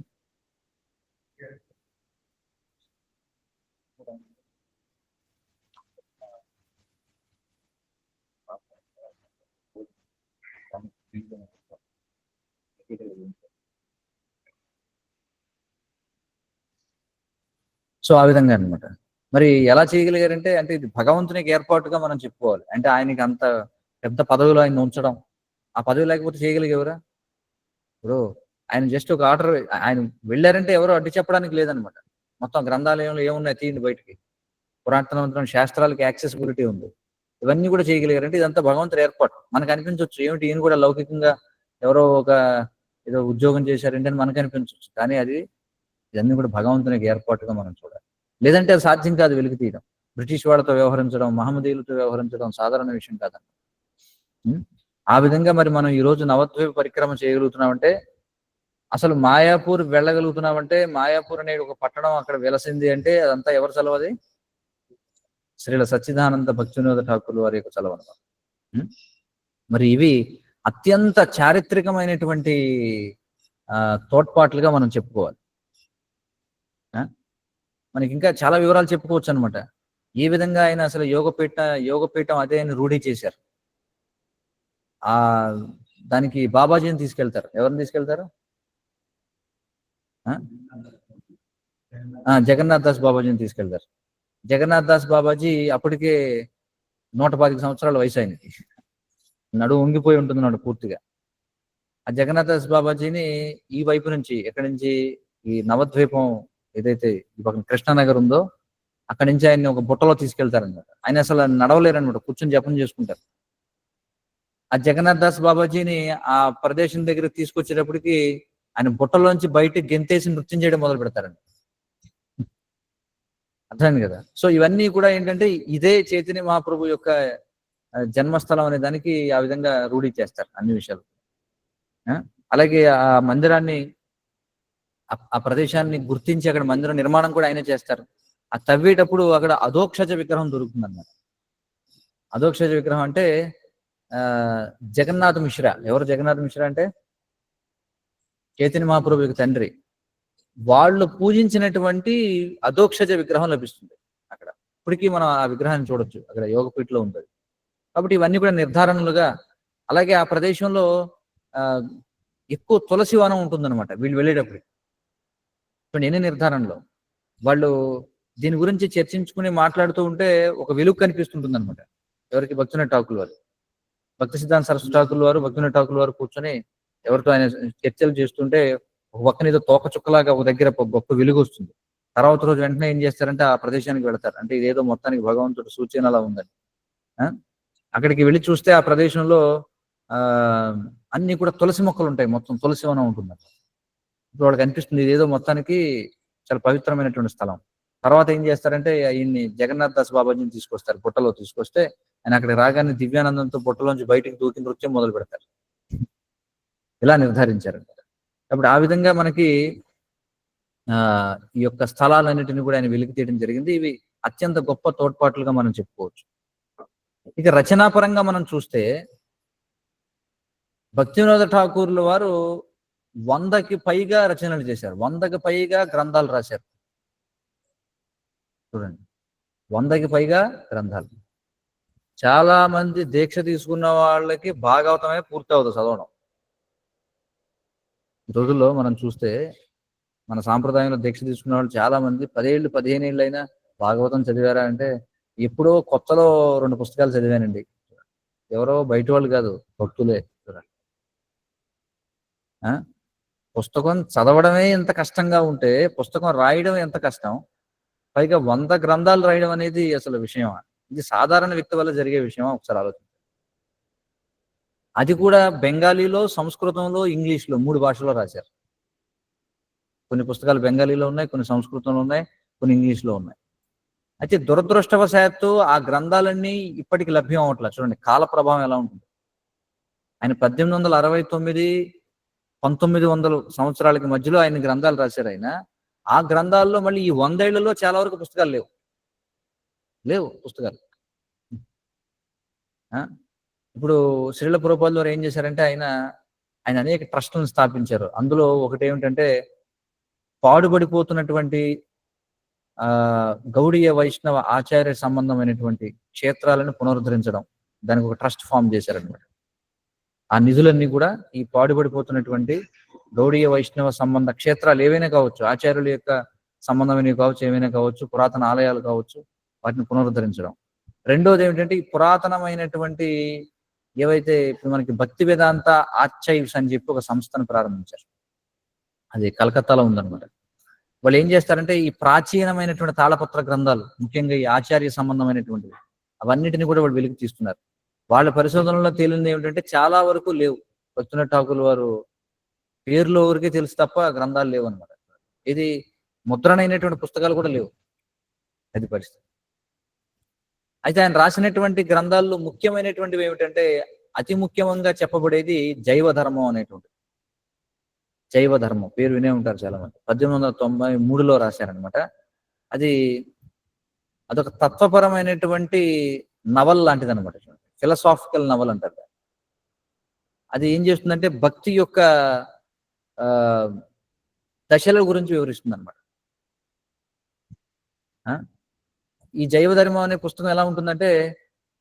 సో ఆ విధంగా అనమాట. మరి ఎలా చేయగలిగారంటే, అంటే ఇది భగవంతునికి ఏర్పాటుగా మనం చెప్పుకోవాలి. అంటే ఆయనకి అంత పెద్ద పదవిలో ఆయన ఉంచడం, ఆ పదవి లేకపోతే చేయగలిగేవరా? ఇప్పుడు ఆయన జస్ట్ ఒక ఆర్డర్, ఆయన వెళ్ళారంటే ఎవరో అడ్డు చెప్పడానికి లేదనమాట. మొత్తం గ్రంథాలయంలో ఏమున్నాయి తీయండి బయటికి, పురాతనవంతమైన శాస్త్రాలకి యాక్సెసిబిలిటీ ఉంది, ఇవన్నీ కూడా చేయగలిగారంటే ఇదంతా భగవంతుడి ఏర్పాటు. మనకు అనిపించవచ్చు ఏమిటి ఈయన కూడా లౌకికంగా ఎవరో ఒక ఏదో ఉద్యోగం చేశారంటే అని మనకు అనిపించవచ్చు, కానీ అది ఇవన్నీ కూడా భగవంతునికి ఏర్పాటుగా మనం చూడాలి. లేదంటే అది సాధ్యం కాదు వెలికి తీయడం. బ్రిటిష్ వాళ్ళతో వ్యవహరించడం, మహమ్మదీయులతో వ్యవహరించడం సాధారణ విషయం కాదండి. ఆ విధంగా మరి మనం ఈ రోజు నవద్వీప పరిక్రమ చేయగలుగుతున్నామంటే, అసలు మాయాపూర్ వెళ్ళగలుగుతున్నామంటే, మాయాపూర్ అనేది ఒక పట్టణం అక్కడ వెలసింది అంటే అదంతా ఎవరు చలవది? శ్రీల సచ్చిదానంద భక్తివినోద ఠాకూర్ వారి యొక్క చలవ అనమాట. మరి ఇవి అత్యంత చారిత్రకమైనటువంటి తోడ్పాట్లుగా మనం చెప్పుకోవాలి. మనకి ఇంకా చాలా వివరాలు చెప్పుకోవచ్చు అనమాట. ఏ విధంగా ఆయన అసలు యోగపీఠం అదే అని రూఢీ చేశారు. ఆ దానికి బాబాజీని తీసుకెళ్తారు. ఎవరిని తీసుకెళ్తారు? ఆ? జగన్నాథ్ దాస్ బాబాజీని తీసుకెళ్తారు. జగన్నాథ్ దాస్ బాబాజీ అప్పటికే 125 సంవత్సరాల వయసు ఆయనకి. నడుము ఉంగిపోయి ఉంటున్నాడు పూర్తిగా. ఆ జగన్నాథ్ దాస్ బాబాజీని ఈ వైపు నుంచి, ఎక్కడి నుంచి, ఈ నవద్వీపం ఏదైతే ఈ పక్కన కృష్ణానగర్ ఉందో అక్కడి నుంచి ఆయన్ని ఒక బుట్టలో తీసుకెళ్తారనమాట. ఆయన అసలు నడవలేరనమాట, కూర్చొని జపం చేసుకుంటారు. ఆ జగన్నాథ్ దాస్ బాబాజీని ఆ ప్రదేశం దగ్గర తీసుకొచ్చేటప్పటికి ఆయన బుట్టలోంచి బయటకు గెంతేసి నృత్యం చేయడం మొదలు పెడతారండి. అర్థమైంది కదా. సో ఇవన్నీ కూడా ఏంటంటే ఇదే చైతన్య మహాప్రభు యొక్క జన్మస్థలం అనే దానికి ఆ విధంగా రూఢీ చేస్తారు అన్ని విషయాలు. అలాగే ఆ మందిరాన్ని, ఆ ప్రదేశాన్ని గుర్తించి అక్కడ మందిరం నిర్మాణం కూడా ఆయనే చేస్తారు. ఆ తవ్వేటప్పుడు అక్కడ అధోక్షజ విగ్రహం దొరుకుతుంది అన్నమాట. అధోక్షజ విగ్రహం అంటే జగన్నాథ్ మిశ్రా. ఎవరు జగన్నాథ్ మిశ్రా అంటే? చైతన్య మహాప్రభు యొక్క తండ్రి. వాళ్ళు పూజించినటువంటి అధోక్షజ విగ్రహం లభిస్తుంది అక్కడ. ఇప్పటికీ మనం ఆ విగ్రహాన్ని చూడొచ్చు, అక్కడ యోగపీఠలో ఉంటుంది. కాబట్టి ఇవన్నీ కూడా నిర్ధారణలుగా. అలాగే ఆ ప్రదేశంలో ఎక్కువ తులసి వనం ఉంటుందన్నమాట వీళ్ళు వెళ్ళేటప్పుడు. ఇప్పుడు ఎన్ని నిర్ధారణలో వాళ్ళు దీని గురించి చర్చించుకుని మాట్లాడుతూ ఉంటే ఒక వెలుగు కనిపిస్తుంటుంది అనమాట. ఎవరికి? భక్తినాథ్ ఠాకూర్ వారు. భక్తి సిద్ధాంత సరస్వతి ఠాకూర్ వారు, భక్తినాథ్ ఠాకూర్ వారు కూర్చొని ఎవరితో ఆయన చర్చలు చేస్తుంటే ఒక పక్కన ఏదో తోక చుక్కలాగా ఒక దగ్గర గొప్ప వెలుగు వస్తుంది. తర్వాత రోజు వెంటనే ఏం చేస్తారంటే ఆ ప్రదేశానికి వెళతారు. అంటే ఇదేదో మొత్తానికి భగవంతుడి సూచన అలా ఉందని. అక్కడికి వెళ్ళి చూస్తే ఆ ప్రదేశంలో అన్ని కూడా తులసి మొక్కలు ఉంటాయి. మొత్తం తులసి వనం ఉంటుంది. ఇప్పుడు వాళ్ళకి అనిపిస్తుంది ఇదేదో మొత్తానికి చాలా పవిత్రమైనటువంటి స్థలం. తర్వాత ఏం చేస్తారంటే ఆయన్ని జగన్నాథ్ దాస్ బాబాజీని తీసుకొస్తారు. బుట్టలో తీసుకొస్తే ఆయన అక్కడికి రాగానే దివ్యానందంతో బుట్టలోంచి బయటికి దూకి నృత్యం మొదలు పెడతారు. ఇలా నిర్ధారించారు. కాబట్టి ఆ విధంగా మనకి ఈ యొక్క స్థలాలన్నిటిని కూడా ఆయన వెలికి తీయడం జరిగింది. ఇవి అత్యంత గొప్ప తోడ్పాట్లుగా మనం చెప్పుకోవచ్చు. ఇక రచనాపరంగా మనం చూస్తే భక్తివినోద ఠాకూర్ల వారు 100కి పైగా రచనలు చేశారు. 100కి పైగా గ్రంథాలు రాశారు. చూడండి, 100కి పైగా గ్రంథాలు. చాలా మంది దీక్ష తీసుకున్న వాళ్ళకి భాగవతమే పూర్తి అవుతుంది చదవడం. ఈ రోజుల్లో మనం చూస్తే మన సాంప్రదాయంలో దీక్ష తీసుకున్న వాళ్ళు చాలా మంది 10 ఏళ్ళు 15 ఏళ్ళు అయినా భాగవతం చదివారా అంటే ఎప్పుడో కొత్తలో 2 పుస్తకాలు చదివానండి. ఎవరో బయట వాళ్ళు కాదు, భక్తులే. పుస్తకం చదవడమే ఎంత కష్టంగా ఉంటే పుస్తకం రాయడం ఎంత కష్టం. పైగా 100 గ్రంథాలు రాయడం అనేది అసలు విషయమా? ఇది సాధారణ వ్యక్తి వల్ల జరిగే విషయమా? ఒకసారి ఆలోచించండి. అది కూడా బెంగాలీలో, సంస్కృతంలో, ఇంగ్లీష్లో 3 భాషల్లో రాశారు. కొన్ని పుస్తకాలు బెంగాలీలో ఉన్నాయి, కొన్ని సంస్కృతంలో ఉన్నాయి, కొన్ని ఇంగ్లీష్లో ఉన్నాయి. అయితే దురదృష్టవశాత్తు ఆ గ్రంథాలన్నీ ఇప్పటికి లభ్యం అవట్లేదు. చూడండి కాల ప్రభావం ఎలా ఉంటుంది. ఆయన 1869, 1900 సంవత్సరాలకి మధ్యలో ఆయన గ్రంథాలు రాశారు. ఆయన ఆ గ్రంథాల్లో మళ్ళీ ఈ 100 ఏళ్లలో చాలా వరకు పుస్తకాలు లేవు పుస్తకాలు. ఇప్పుడు శ్రీల ప్రభుపాదుల వారు ఏం చేశారంటే ఆయన అనేక ట్రస్టులను స్థాపించారు. అందులో ఒకటి ఏమిటంటే పాడుబడిపోతున్నటువంటి గౌడీయ వైష్ణవ ఆచార్య సంబంధమైనటువంటి క్షేత్రాలను పునరుద్ధరించడం, దానికి ఒక ట్రస్ట్ ఫామ్ చేశారనమాట. ఆ నిధులన్నీ కూడా ఈ పాడుబడిపోతున్నటువంటి గౌడీయ వైష్ణవ సంబంధ క్షేత్రాలు ఏవైనా కావచ్చు, ఆచార్యుల యొక్క సంబంధమైనవి కావచ్చు, ఏమైనా కావచ్చు, పురాతన ఆలయాలు కావచ్చు, వాటిని పునరుద్ధరించడం. రెండోది ఏమిటంటే ఈ పురాతనమైనటువంటి ఏవైతే ఇప్పుడు మనకి భక్తి వేదాంత ఆర్చైవ్స్ అని చెప్పి ఒక సంస్థను ప్రారంభించారు. అది కలకత్తాలో ఉందన్నమాట. వాళ్ళు ఏం చేస్తారంటే ఈ ప్రాచీనమైనటువంటి తాళపత్ర గ్రంథాలు, ముఖ్యంగా ఈ ఆచార్య సంబంధమైనటువంటివి, అవన్నిటిని కూడా వాళ్ళు వెలికి తీస్తున్నారు. వాళ్ళ పరిశోధనలో తేలింది ఏమిటంటే చాలా వరకు లేవు. భక్తినాథ్ ఠాకూర్ వారు పేర్లు ఊరికే తెలుసు తప్ప గ్రంథాలు లేవు అనమాట. ఇది ముద్రణైనటువంటి పుస్తకాలు కూడా లేవు. అది పరిస్థితి. అయితే ఆయన రాసినటువంటి గ్రంథాల్లో ముఖ్యమైనటువంటివి ఏమిటంటే అతి ముఖ్యంగా చెప్పబడేది జైవ ధర్మం అనేటువంటి. జైవ ధర్మం పేరు వినే ఉంటారు చాలా మంది. 1893లో రాశారనమాట. అదొక తత్వపరమైనటువంటి నవల్ లాంటిది అనమాట. ఫిలసాఫికల్ నవల్ అంటారు. అది ఏం చేస్తుందంటే భక్తి యొక్క దశల గురించి వివరిస్తుంది అనమాట. ఆ? ఈ జైవ ధర్మం అనే పుస్తకం ఎలా ఉంటుందంటే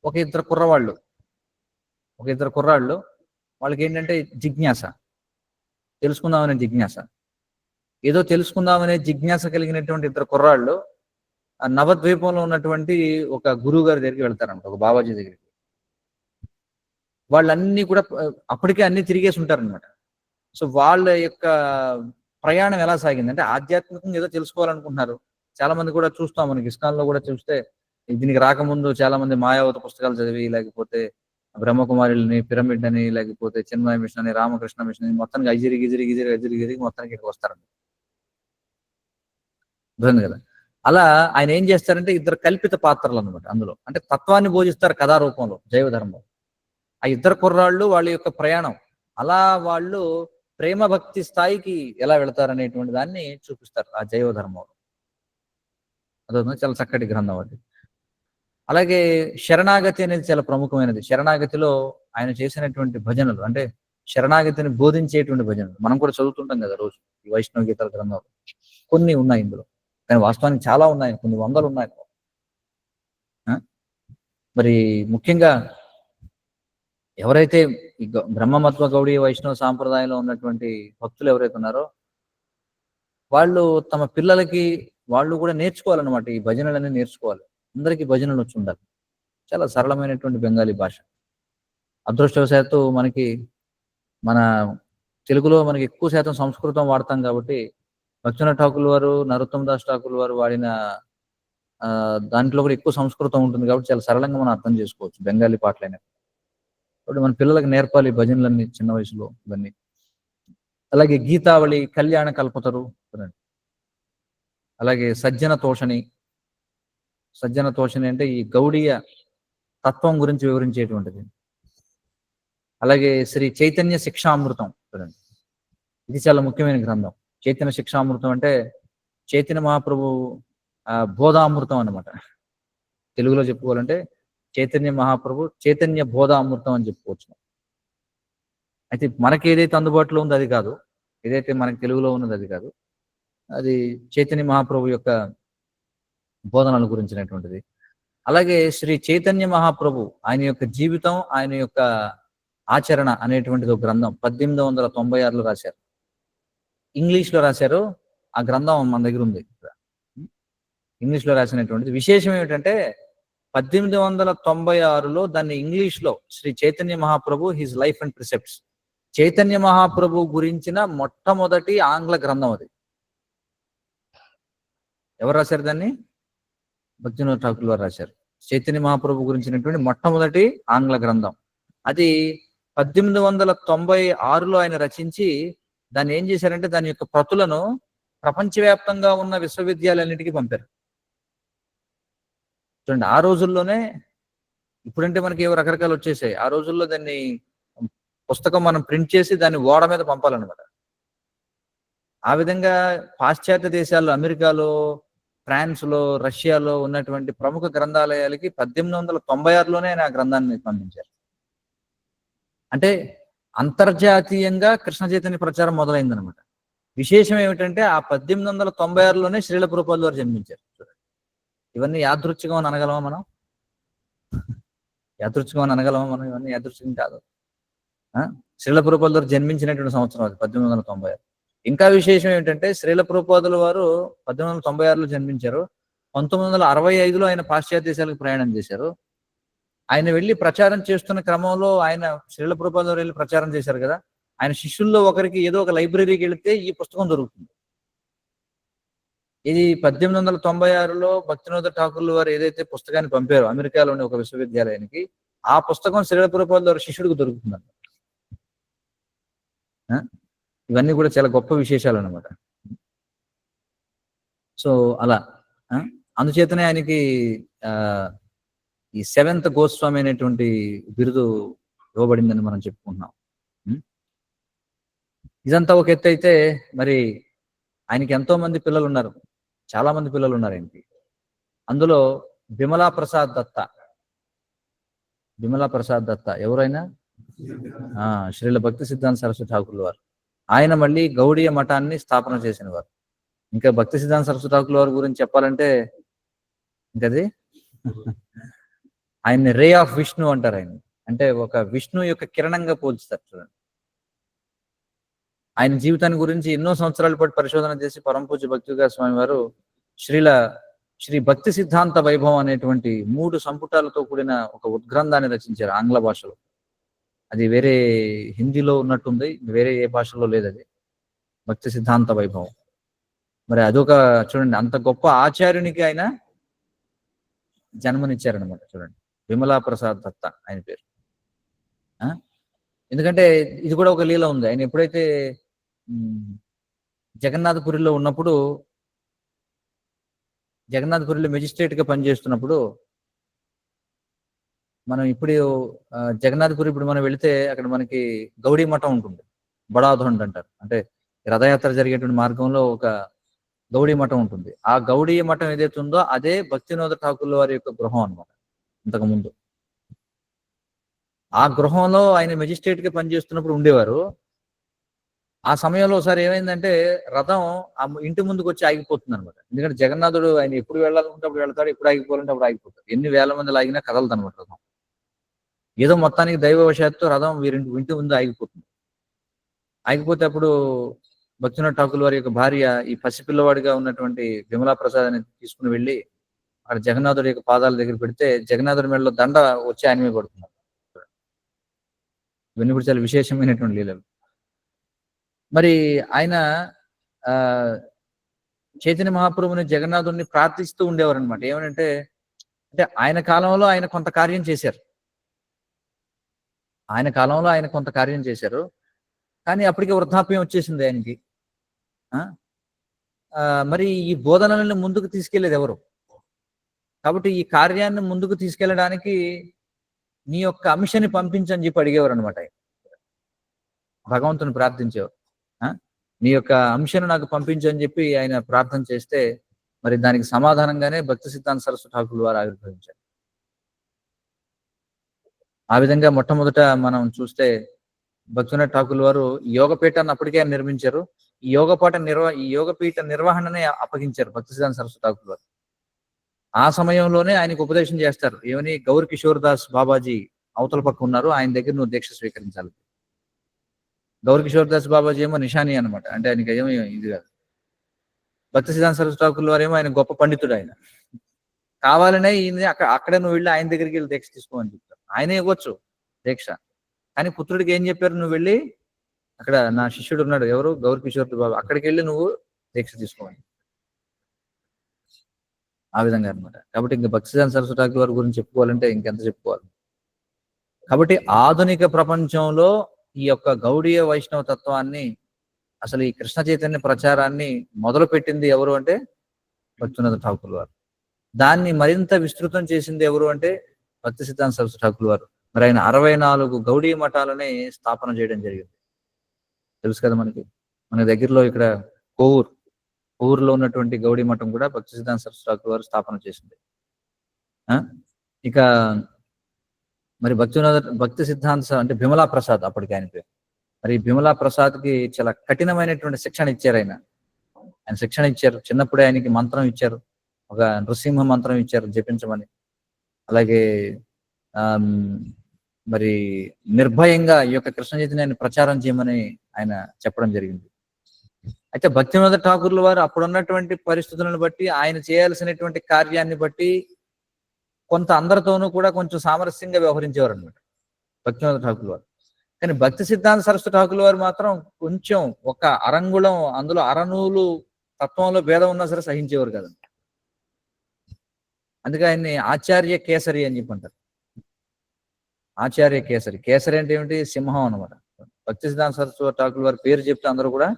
ఒక ఇద్దరు కుర్రాళ్ళు వాళ్ళకి ఏంటంటే జిజ్ఞాస, తెలుసుకుందామనే జిజ్ఞాస, ఏదో తెలుసుకుందామనే జిజ్ఞాస కలిగినటువంటి ఇద్దరు కుర్రాళ్ళు ఆ నవద్వీపంలో ఉన్నటువంటి ఒక గురువు గారి దగ్గరికి వెళ్తారంట, ఒక బాబాజీ దగ్గరికి. వాళ్ళన్నీ కూడా అప్పటికే అన్ని తిరిగేసి ఉంటారనమాట. సో వాళ్ళ యొక్క ప్రయాణం ఎలా సాగింది అంటే ఆధ్యాత్మికంగా ఏదో తెలుసుకోవాలనుకుంటున్నారు. చాలా మంది కూడా చూస్తాం, మనకి ఇస్కాన్లో కూడా చూస్తే దీనికి రాకముందు చాలా మంది మాయావతి పుస్తకాలు చదివి, లేకపోతే బ్రహ్మకుమారులని, పిరమిడ్ అని, లేకపోతే చిన్మయ మిషన్ అని, రామకృష్ణ మిషన్ అని, మొత్తానికి అజిరి మొత్తానికి ఇక్కడికి వస్తారండి. అర్థమైంది కదా. అలా ఆయన ఏం చేస్తారంటే ఇద్దరు కల్పిత పాత్రలు అనమాట అందులో, అంటే తత్వాన్ని బోధిస్తారు కథారూపంలో జైవ ధర్మం. ఆ ఇద్దరు కుర్రాళ్ళు వాళ్ళ యొక్క ప్రయాణం, అలా వాళ్ళు ప్రేమ భక్తి స్థాయికి ఎలా వెళతారనేటువంటి దాన్ని చూపిస్తారు ఆ జైవ ధర్మంలో. అదొక చాలా చక్కటి గ్రంథం అది. అలాగే శరణాగతి అనేది చాలా ప్రముఖమైనది. శరణాగతిలో ఆయన చేసినటువంటి భజనలు, అంటే శరణాగతిని బోధించేటువంటి భజనలు మనం కూడా చదువుతుంటాం కదా రోజు ఈ వైష్ణవ గీతాల గ్రంథంలో. కొన్ని ఉన్నాయి ఇందులో, కానీ వాస్తవానికి చాలా ఉన్నాయి, కొన్ని వందలు ఉన్నాయి. మరి ముఖ్యంగా ఎవరైతే ఈ బ్రహ్మమత్వ గౌడీ వైష్ణవ సాంప్రదాయంలో ఉన్నటువంటి భక్తులు ఎవరైతే ఉన్నారో వాళ్ళు తమ పిల్లలకి వాళ్ళు కూడా నేర్చుకోవాలన్నమాట, ఈ భజనలన్నీ నేర్చుకోవాలి. అందరికీ భజనలు వచ్చి ఉండాలి. చాలా సరళమైనటువంటి బెంగాలీ భాష. అదృష్టవశాత్తు మన తెలుగులో మనకి ఎక్కువ శాతం సంస్కృతం వాడతాం కాబట్టి భక్తినాథ్ ఠాకూర్ వారు, నరోత్తమ్ దాస్ ఠాకూర్ వారు వాడిన దాంట్లో కూడా ఎక్కువ సంస్కృతం ఉంటుంది కాబట్టి చాలా సరళంగా మనం అర్థం చేసుకోవచ్చు బెంగాలీ పాటలైన. కాబట్టి మన పిల్లలకు నేర్పాలి భజనలన్నీ చిన్న వయసులో ఇవన్నీ. అలాగే గీతావళి, కళ్యాణ కల్పతరు, అలాగే సజ్జన తోషణి అంటే ఈ గౌడీయ తత్వం గురించి వివరించేటువంటిది. అలాగే శ్రీ చైతన్య శిక్షామృతం, ఇది చాలా ముఖ్యమైన గ్రంథం. చైతన్య శిక్షామృతం అంటే చైతన్య మహాప్రభు బోధామృతం అన్నమాట. తెలుగులో చెప్పుకోవాలంటే చైతన్య మహాప్రభు చైతన్య బోధామృతం అని చెప్పుకోవచ్చు. అయితే మనకి ఏదైతే అందుబాటులో ఉందో అది కాదు, ఏదైతే మనకి తెలుగులో ఉన్నది అది కాదు, అది చైతన్య మహాప్రభు యొక్క బోధనల గురించినటువంటిది. అలాగే శ్రీ చైతన్య మహాప్రభు ఆయన యొక్క జీవితం, ఆయన యొక్క ఆచరణ అనేటువంటిది ఒక గ్రంథం 1896లో రాశారు. ఇంగ్లీష్లో రాశారు. ఆ గ్రంథం మన దగ్గర ఉంది. ఇంగ్లీష్లో రాసినటువంటిది. విశేషం ఏమిటంటే 1896లో దాన్ని ఇంగ్లీష్లో Shri Chaitanya Mahaprabhu his life and precepts, Chaitanya Mahaprabhu గురించిన మొట్టమొదటి ఆంగ్ల గ్రంథం అది. ఎవరు రాశారు దాన్ని? భక్తినాథ్ ఠాకూర్ వారు రాశారు. చైతన్య మహాప్రభు గురించినటువంటి మొట్టమొదటి ఆంగ్ల గ్రంథం అది 1896లో ఆయన రచించి దాన్ని ఏం చేశారంటే దాని యొక్క ప్రతులను ప్రపంచవ్యాప్తంగా ఉన్న విశ్వవిద్యాలయాలన్నిటికీ పంపారు. చూడండి, ఆ రోజుల్లోనే, ఇప్పుడంటే మనకి ఏవో రకరకాలు వచ్చేసాయి, ఆ రోజుల్లో దాన్ని పుస్తకం మనం ప్రింట్ చేసి దాన్ని ఓడ మీద పంపాలన్నమాట. ఆ విధంగా పాశ్చాత్య దేశాల్లో, అమెరికాలో, ఫ్రాన్స్లో, రష్యాలో ఉన్నటువంటి ప్రముఖ గ్రంథాలయాలకి 1896లోనే ఆయన ఆ గ్రంథాన్ని పంపించారు. అంటే అంతర్జాతీయంగా కృష్ణ చైతన్య ప్రచారం మొదలైందనమాట. విశేషం ఏమిటంటే ఆ 1896లోనే శ్రీల ప్రభుపాదుల వారు జన్మించారు. ఇవన్నీ యాదృచ్ఛికం అని అనగలమా మనం? ఇవన్నీ యాదృచ్ఛికం కాదు. శ్రీల ప్రభుపాదుల వారు జన్మించినటువంటి సంవత్సరం అది 1896. ఇంకా విశేషం ఏంటంటే శ్రీల ప్రభుపాదుల వారు 1896లో జన్మించారు. 1965లో ఆయన పాశ్చాత్య దేశాలకు ప్రయాణం చేశారు. ఆయన వెళ్ళి ప్రచారం చేస్తున్న క్రమంలో, ఆయన శ్రీల ప్రభుపాదుల వారు వెళ్ళి ప్రచారం చేశారు కదా, ఆయన శిష్యుల్లో ఒకరికి ఏదో ఒక లైబ్రరీకి వెళితే ఈ పుస్తకం దొరుకుతుంది. ఇది 1896లో భక్తినాథ్ ఠాకూర్ వారు ఏదైతే పుస్తకాన్ని పంపారో అమెరికాలోని ఒక విశ్వవిద్యాలయానికి, ఆ పుస్తకం శ్రీల ప్రభుపాదుల వారి శిష్యుడికి దొరుకుతుందంట. ఇవన్నీ కూడా చాలా గొప్ప విశేషాలు అన్నమాట. సో అలా అందుచేతనే ఆయనకి ఈ 7th గోస్వామి అనేటువంటి బిరుదు ఇవ్వబడిందని మనం చెప్పుకుంటున్నాం. ఇదంతా ఒక ఎత్తు అయితే, మరి ఆయనకి ఎంతో మంది పిల్లలు ఉన్నారు, చాలా మంది పిల్లలు ఉన్నారు ఆయనకి. అందులో బిమలా ప్రసాద్ దత్త ఎవరైనా శ్రీల భక్తి సిద్ధాంత సరస్వతి ఠాకూర్ వారు, ఆయన మళ్ళీ గౌడీయ మఠాన్ని స్థాపన చేసిన వారు. ఇంకా భక్తి సిద్ధాంత సరస్వతి ఠాకూర్ వారి గురించి చెప్పాలంటే ఇంకది ఆయన్ని రే ఆఫ్ విష్ణు అంటారు ఆయన. అంటే ఒక విష్ణు యొక్క కిరణంగా పోల్చుతారు చూడండి. ఆయన జీవితాన్ని గురించి ఎన్నో సంవత్సరాల పాటు పరిశోధన చేసి పరమ పూజ్య భక్తివికాస్ స్వామి వారు శ్రీ భక్తి సిద్ధాంత వైభవం అనేటువంటి 3 సంపుటాలతో కూడిన ఒక ఉద్గ్రంథాన్ని రచించారు ఆంగ్ల భాషలో. అది వేరే హిందీలో ఉన్నట్టుంది, వేరే ఏ భాషలో లేదు అది. భక్తి సిద్ధాంత వైభవం. మరి అదొక చూడండి, అంత గొప్ప ఆచార్యునికి ఆయన జన్మనిచ్చారనమాట. చూడండి, విమలా ప్రసాద్ దత్త ఆయన పేరు. ఎందుకంటే ఇది కూడా ఒక లీల ఉంది. ఆయన ఎప్పుడైతే జగన్నాథపురిలో ఉన్నప్పుడు, జగన్నాథపురిలో మెజిస్ట్రేట్ గా పనిచేస్తున్నప్పుడు, మనం ఇప్పుడు జగన్నాథపురి ఇప్పుడు మనం వెళితే అక్కడ మనకి గౌడీ మఠం ఉంటుంది, బడాధొండ్ అంటారు. అంటే రథయాత్ర జరిగేటువంటి మార్గంలో ఒక గౌడీ మఠం ఉంటుంది. ఆ గౌడీ మఠం ఏదైతే ఉందో అదే భక్తివినోద ఠాకూర్ల వారి యొక్క గృహం అనమాట. ఇంతకు ముందు ఆ గృహంలో ఆయన మెజిస్ట్రేట్ గా పనిచేస్తున్నప్పుడు ఉండేవారు. ఆ సమయంలో ఒకసారి ఏమైందంటే రథం ఆ ఇంటి ముందుకు వచ్చి ఆగిపోతుంది అనమాట. ఎందుకంటే జగన్నాథుడు ఆయన ఎప్పుడు వెళ్ళాలనుకుంటే అప్పుడు వెళ్తాడు, ఎప్పుడు ఆగిపోవాలంటే అప్పుడు ఆగిపోతాడు. ఎన్ని వేల మంది లాగినా కదలదు అనమాట రథం. ఏదో మొత్తానికి దైవవశాత్తు రథం ఇంటి ముందు ఆగిపోతుంది. ఆగిపోతే అప్పుడు భక్తివినోద ఠాకూర్ వారి యొక్క భార్య ఈ పసిపిల్లవాడిగా ఉన్నటువంటి విమలా ప్రసాద్ అని తీసుకుని వెళ్ళి అక్కడ జగన్నాథుడి యొక్క పాదాల దగ్గర పెడితే జగన్నాథుడి మెడలో దండ వచ్చి ఆయన మీద పడుతున్నారు. ఇవన్నీ కూడా చాలా విశేషమైనటువంటి లీలలు. మరి ఆయన చైతన్య మహాప్రభుని జగన్నాథుడిని ప్రార్థిస్తూ ఉండేవారు అనమాట. ఏమనంటే, అంటే ఆయన కాలంలో ఆయన కొంత కార్యం చేశారు. కానీ అప్పటికే వృద్ధాప్యం వచ్చేసింది ఆయనకి. మరి ఈ బోధనలను ముందుకు తీసుకెళ్లేది ఎవరు? కాబట్టి ఈ కార్యాన్ని ముందుకు తీసుకెళ్ళడానికి నీ యొక్క అంశని పంపించని చెప్పి అడిగేవారు అనమాట. భగవంతుని ప్రార్థించేవారు. నీ యొక్క అంశను నాకు పంపించని చెప్పి ఆయన ప్రార్థన చేస్తే మరి దానికి సమాధానంగానే భక్తి సిద్ధాంత సరస్వతి ఠాకూర్ వారు ఆవిర్భవించారు. ఆ విధంగా మొట్టమొదట మనం చూస్తే భక్తివినోద ఠాకూర్ వారు యోగపీఠాన్ని అప్పటికే నిర్మించారు. ఈ యోగపీఠ నిర్వహణనే అప్పగించారు భక్తి సిద్ధాంత సరస్వతి ఠాకూర్ వారు. ఆ సమయంలోనే ఆయనకు ఉపదేశం చేస్తారు. ఏమని? గౌర్ కిషోర్ దాస్ బాబాజీ అవతల పక్క ఉన్నారు, ఆయన దగ్గర నువ్వు దీక్ష స్వీకరించాలి. గౌర్ కిషోర్ దాస్ బాబాజీ ఏమో నిషాని అనమాట. అంటే ఆయనకి ఏమో ఇది కాదు. భక్తి సిద్ధాంత సరస్వతి ఠాకూర్ వారు ఏమో ఆయన గొప్ప పండితుడు. ఆయన కావాలనే ఈయన అక్కడే నువ్వు వెళ్ళి ఆయన దగ్గరికి వెళ్ళి దీక్ష తీసుకోమని చెప్తారు. ఆయనే ఇవ్వచ్చు దీక్ష, కానీ పుత్రుడికి ఏం చెప్పారు? నువ్వు వెళ్ళి అక్కడ నా శిష్యుడు ఉన్నాడు, ఎవరు? గౌర్ కిషోర్ బాబా, అక్కడికి వెళ్ళి నువ్వు దీక్ష తీసుకోమని. ఆ విధంగా అనమాట. కాబట్టి ఇంకా భక్తి సిద్ధాంత సరస్వతి ఠాకూర్ వారి గురించి చెప్పుకోవాలంటే ఇంకెంత చెప్పుకోవాలి. కాబట్టి ఆధునిక ప్రపంచంలో ఈ యొక్క గౌడీయ వైష్ణవ తత్వాన్ని, అసలు ఈ కృష్ణ చైతన్య ప్రచారాన్ని మొదలు పెట్టింది ఎవరు అంటే భక్తివినోద ఠాకూర్ వారు. దాన్ని మరింత విస్తృతం చేసింది ఎవరు అంటే భక్తి సిద్ధాంత సరస్వతి ఠాకూర్ వారు. మరి ఆయన 64 గౌడీ మఠాలని స్థాపన చేయడం జరిగింది. తెలుసు కదా మనకి. మన దగ్గరలో ఇక్కడ కోవూరులో ఉన్నటువంటి గౌడీ మఠం కూడా భక్తి సిద్ధాంత సరస్వతి ఠాకూర్ వారు స్థాపన చేసింది. ఇక మరి భక్తి సిద్ధాంత అంటే బిమలా ప్రసాద్ అప్పటికి ఆయన పేరు. మరి బిమలా ప్రసాద్ కి చాలా కఠినమైనటువంటి శిక్షణ ఇచ్చారు. ఆయన శిక్షణ ఇచ్చారు. చిన్నప్పుడే ఆయనకి మంత్రం ఇచ్చారు, ఒక నృసింహ మంత్రం ఇచ్చారు జపించమని. అలాగే మరి నిర్భయంగా ఈ యొక్క కృష్ణ చైతన్యాన్ని ప్రచారం చేయమని ఆయన చెప్పడం జరిగింది. అయితే భక్తివినోద ఠాకూర్ల వారు అప్పుడున్నటువంటి పరిస్థితులను బట్టి, ఆయన చేయాల్సినటువంటి కార్యాన్ని బట్టి కొంత అందరితోనూ కూడా కొంచెం సామరస్యంగా వ్యవహరించేవారు అనమాట భక్తివినోద ఠాకూర్ వారు. కానీ భక్తి సిద్ధాంత సరస్వతి ఠాకూర్ వారు మాత్రం కొంచెం ఒక అరంగుళం, అందులో అరనూలు తత్వంలో భేదం ఉన్నా సరే సహించేవారు కదండి. అందుకే ఆయన్ని ఆచార్య కేసరి అని చెప్పి అంటారు. ఆచార్య కేసరి. కేసరి అంటే ఏమిటి? సింహం అనమాట. భక్తి సిద్ధాంత సరస్వతి ఠాకూర్ వారి పేరు చెప్తే అందరూ కూడా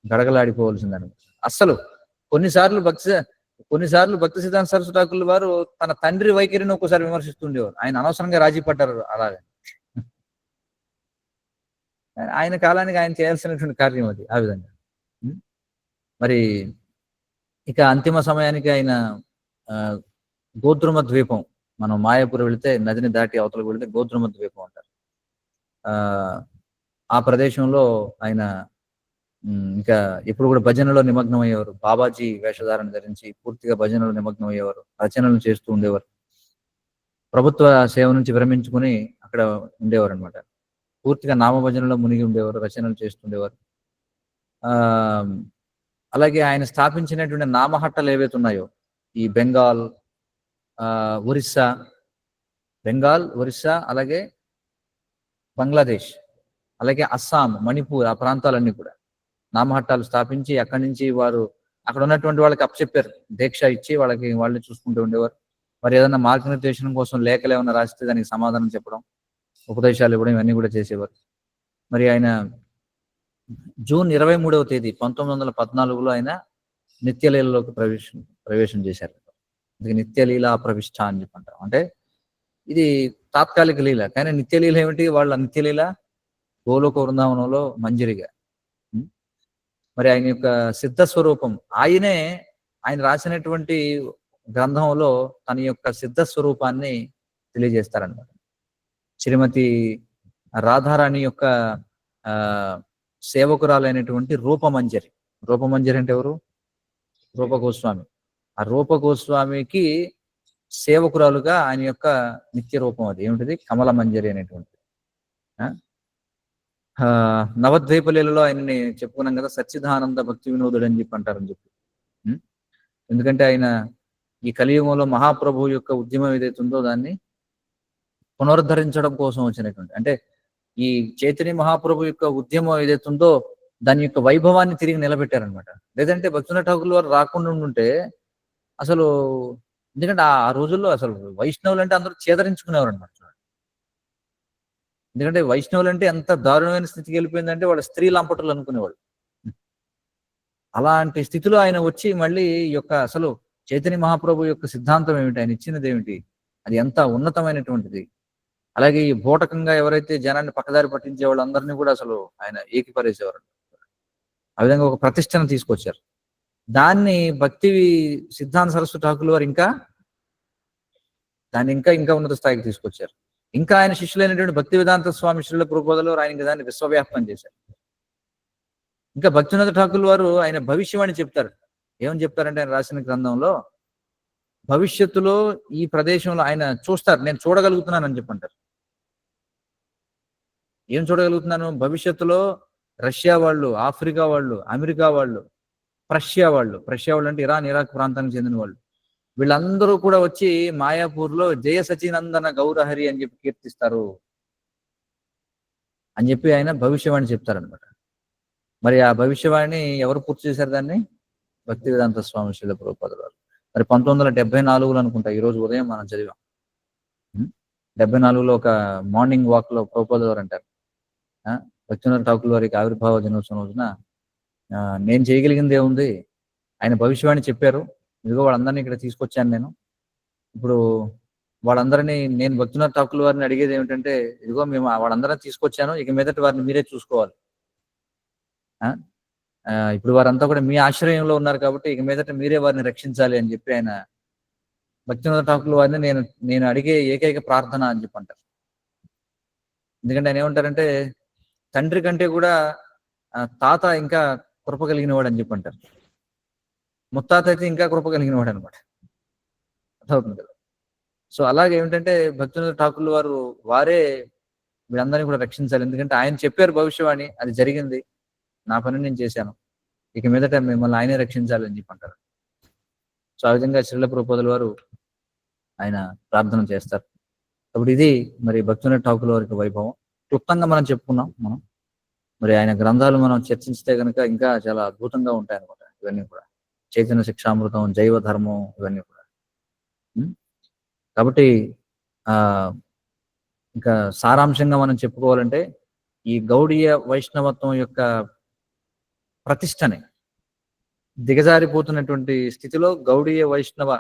గడగలాడిపోవలసిందనమాట. అస్సలు కొన్నిసార్లు భక్తి సిద్ధాంత సరస్వతి ఠాకూర్ వారు తన తండ్రి వైఖరిని ఒక్కోసారి విమర్శిస్తుండేవారు. ఆయన అనవసరంగా రాజీ పడ్డారు అలాగే. ఆయన కాలానికి ఆయన చేయాల్సినటువంటి కార్యం అది. ఆ విధంగా మరి ఇక అంతిమ సమయానికి ఆయన గోద్రుమ ద్వీపం, మనం మాయాపూర్ వెళితే నదిని దాటి అవతలకు వెళితే గోద్రుమ ద్వీపం అంటారు. ఆ ప్రదేశంలో ఆయన ఇంకా ఎప్పుడు కూడా భజనలో నిమగ్నం అయ్యేవారు. బాబాజీ వేషధారణ ధరించి పూర్తిగా భజనలో నిమగ్నం అయ్యేవారు. రచనలు చేస్తూ ఉండేవారు. ప్రభుత్వ సేవ నుంచి విరమించుకుని అక్కడ ఉండేవారు అనమాట. పూర్తిగా నామభజనలో మునిగి ఉండేవారు. రచనలు చేస్తుండేవారు. ఆ అలాగే ఆయన స్థాపించినటువంటి నామహట్టలు ఏవైతే ఉన్నాయో ఈ బెంగాల్, ఒరిస్సా, అలాగే బంగ్లాదేశ్, అలాగే అస్సాం, మణిపూర్, ఆ ప్రాంతాలన్నీ కూడా నామహట్టాలు స్థాపించి అక్కడి నుంచి వారు అక్కడ ఉన్నటువంటి వాళ్ళకి అప్పచెప్పారు. దీక్ష ఇచ్చి వాళ్ళకి వాళ్ళే చూసుకుంటూ ఉండేవారు. మరి ఏదైనా మార్గనిర్దేశనం కోసం లేఖలు ఏమైనా రాస్తే దానికి సమాధానం చెప్పడం, ఉపదేశాలు ఇవ్వడం, ఇవన్నీ కూడా చేసేవారు. మరి ఆయన జూన్ 23వ తేదీ 1914లో ఆయన నిత్యలీలలోకి ప్రవేశం చేశారు. ఇది నిత్యలీల ప్రవిష్ట అని చెప్పి అంటారు. అంటే ఇది తాత్కాలిక లీల, కానీ నిత్యలీల ఏమిటి? వాళ్ళ నిత్యలీల గోలోక వృందావనంలో మంజరిగా. మరి ఆయన యొక్క సిద్ధ స్వరూపం ఆయన రాసినటువంటి గ్రంథంలో తన యొక్క సిద్ధ స్వరూపాన్ని తెలియజేస్తారన్నమాట. శ్రీమతి రాధారాణి యొక్క సేవకురాలైనటువంటి రూపమంజరి అంటే ఎవరు? రూపగోస్వామి. ఆ రూపగోస్వామికి సేవకురాలుగా ఆయన యొక్క నిత్య రూపం అది ఏమిటిది? కమల మంజరి అనేటువంటి. నవద్వీపలీలలో ఆయనని చెప్పుకున్నాం కదా, సచ్చిదానంద భక్తి వినోదుడు అని చెప్పి అంటారని చెప్పి. ఎందుకంటే ఆయన ఈ కలియుగంలో మహాప్రభు యొక్క ఉద్యమం ఏదైతే ఉందో దాన్ని పునరుద్ధరించడం కోసం వచ్చినటువంటి, అంటే ఈ చైతన్య మహాప్రభు యొక్క ఉద్యమం ఏదైతే ఉందో దాని యొక్క వైభవాన్ని తిరిగి నిలబెట్టారనమాట. లేదంటే భక్తినాథ్ ఠాకూర్ వారు రాకుండా ఉండుంటే అసలు, ఎందుకంటే ఆ రోజుల్లో అసలు వైష్ణవులు అంటే అందరూ చేదరించుకునేవారు అనమాట. ఎందుకంటే వైష్ణవులు అంటే ఎంత దారుణమైన స్థితికి వెళ్ళిపోయిందంటే వాళ్ళ స్త్రీ లంపటులు అనుకునేవాళ్ళు. అలాంటి స్థితిలో ఆయన వచ్చి మళ్ళీ ఈ యొక్క అసలు చైతన్య మహాప్రభు యొక్క సిద్ధాంతం ఏమిటి, ఆయన ఇచ్చినది ఏమిటి, అది ఎంత ఉన్నతమైనటువంటిది. అలాగే ఈ బోటకంగా ఎవరైతే జనాన్ని పక్కదారి పట్టించే వాళ్ళందరినీ కూడా అసలు ఆయన ఏకిపరేసేవారు. ఆ విధంగా ఒక ప్రతిష్టను తీసుకొచ్చారు. దాన్ని భక్తి సిద్ధాంత సరస్వతి ఠాకూర్ వారు దాన్ని ఇంకా ఉన్నత స్థాయికి తీసుకొచ్చారు. ఇంకా ఆయన శిష్యులైనటువంటి భక్తి వేదాంత స్వామి శ్రీల ప్రభుపాదులు ఆయన దాన్ని విశ్వవ్యాప్తం చేశారు. ఇంకా భక్తినాథ ఠాకూర్ వారు ఆయన భవిష్యవాణి చెప్తారు. ఏమని చెప్తారంటే ఆయన రాసిన గ్రంథంలో, భవిష్యత్తులో ఈ ప్రదేశంలో ఆయన చూస్తారు, నేను చూడగలుగుతున్నాను అని చెప్పంటారు. ఏం చూడగలుగుతున్నాను? భవిష్యత్తులో రష్యా వాళ్ళు, ఆఫ్రికా వాళ్ళు, అమెరికా వాళ్ళు, ప్రష్యా వాళ్ళు అంటే ఇరాక్ ప్రాంతానికి చెందిన వాళ్ళు, వీళ్ళందరూ కూడా వచ్చి మాయాపూర్లో జయ సచినందన గౌరహరి అని చెప్పి కీర్తిస్తారు అని చెప్పి ఆయన భవిష్యవాణి చెప్తారనమాట. మరి ఆ భవిష్యవాణి ఎవరు పూర్తి చేశారు? దాన్ని భక్తి వేదాంత స్వామి శ్రీల ప్రభుపాదుల వారు. మరి 1974లో అనుకుంటా, ఈ రోజు ఉదయం మనం చదివాం. 74లో ఒక మార్నింగ్ వాక్ లో ప్రభుపాదుల వారు అంటారు, భక్తినాథ్ ఠాకూర్ వారికి ఆవిర్భావ దినోత్సవం రోజున నేను చేయగలిగింది ఏముంది, ఆయన భవిష్యవాణి చెప్పారు, ఇదిగో వాళ్ళందరినీ ఇక్కడ తీసుకొచ్చాను నేను. ఇప్పుడు వాళ్ళందరినీ నేను భక్తినాథ్ ఠాకూర్ వారిని అడిగేది ఏమిటంటే, ఇదిగో మేము వాళ్ళందరినీ తీసుకొచ్చాను, ఇక మీదట వారిని మీరే చూసుకోవాలి. ఇప్పుడు వారంతా కూడా మీ ఆశ్రయంలో ఉన్నారు కాబట్టి ఇక మీదట మీరే వారిని రక్షించాలి అని చెప్పి ఆయన భక్తినాథ్ ఠాకూర్ వారిని నేను అడిగే ఏకైక ప్రార్థన అని చెప్పి అంటారు. ఎందుకంటే ఆయన ఏమంటారంటే, తండ్రి కంటే కూడా తాత ఇంకా కృప కలిగిన వాడు అని చెప్పి అంటారు. ముత్తాత అయితే ఇంకా కృప కలిగిన వాడు అనమాట. అర్థమవుతుంది కదా. సో అలాగే ఏమిటంటే భక్తినాథ్ ఠాకూర్ వారే వీళ్ళందరినీ కూడా రక్షించాలి. ఎందుకంటే ఆయన చెప్పారు భవిష్యవాణి, అది జరిగింది, నా పని నేను చేశాను, ఇక మీదట మిమ్మల్ని ఆయనే రక్షించాలి అని చెప్పి అంటారు. సో ఆ విధంగా శ్రీల ప్రభుపాదుల వారు ఆయన ప్రార్థన చేస్తారు. కాబట్టి ఇది మరి భక్తినాథ్ ఠాకూర్ వారికి వైభవం. క్లుప్తంగా మనం చెప్పుకున్నాం. మరి ఆయన గ్రంథాలు మనం చర్చించితే కనుక ఇంకా చాలా అద్భుతంగా ఉంటాయి అనమాట. ఇవన్నీ కూడా చైతన్య శిక్షామృతం, జైవ ధర్మం, ఇవన్నీ కూడా. కాబట్టి ఇంకా సారాంశంగా మనం చెప్పుకోవాలంటే, ఈ గౌడీయ వైష్ణవత్వం యొక్క ప్రతిష్టని దిగజారిపోతున్నటువంటి స్థితిలో గౌడీయ వైష్ణవ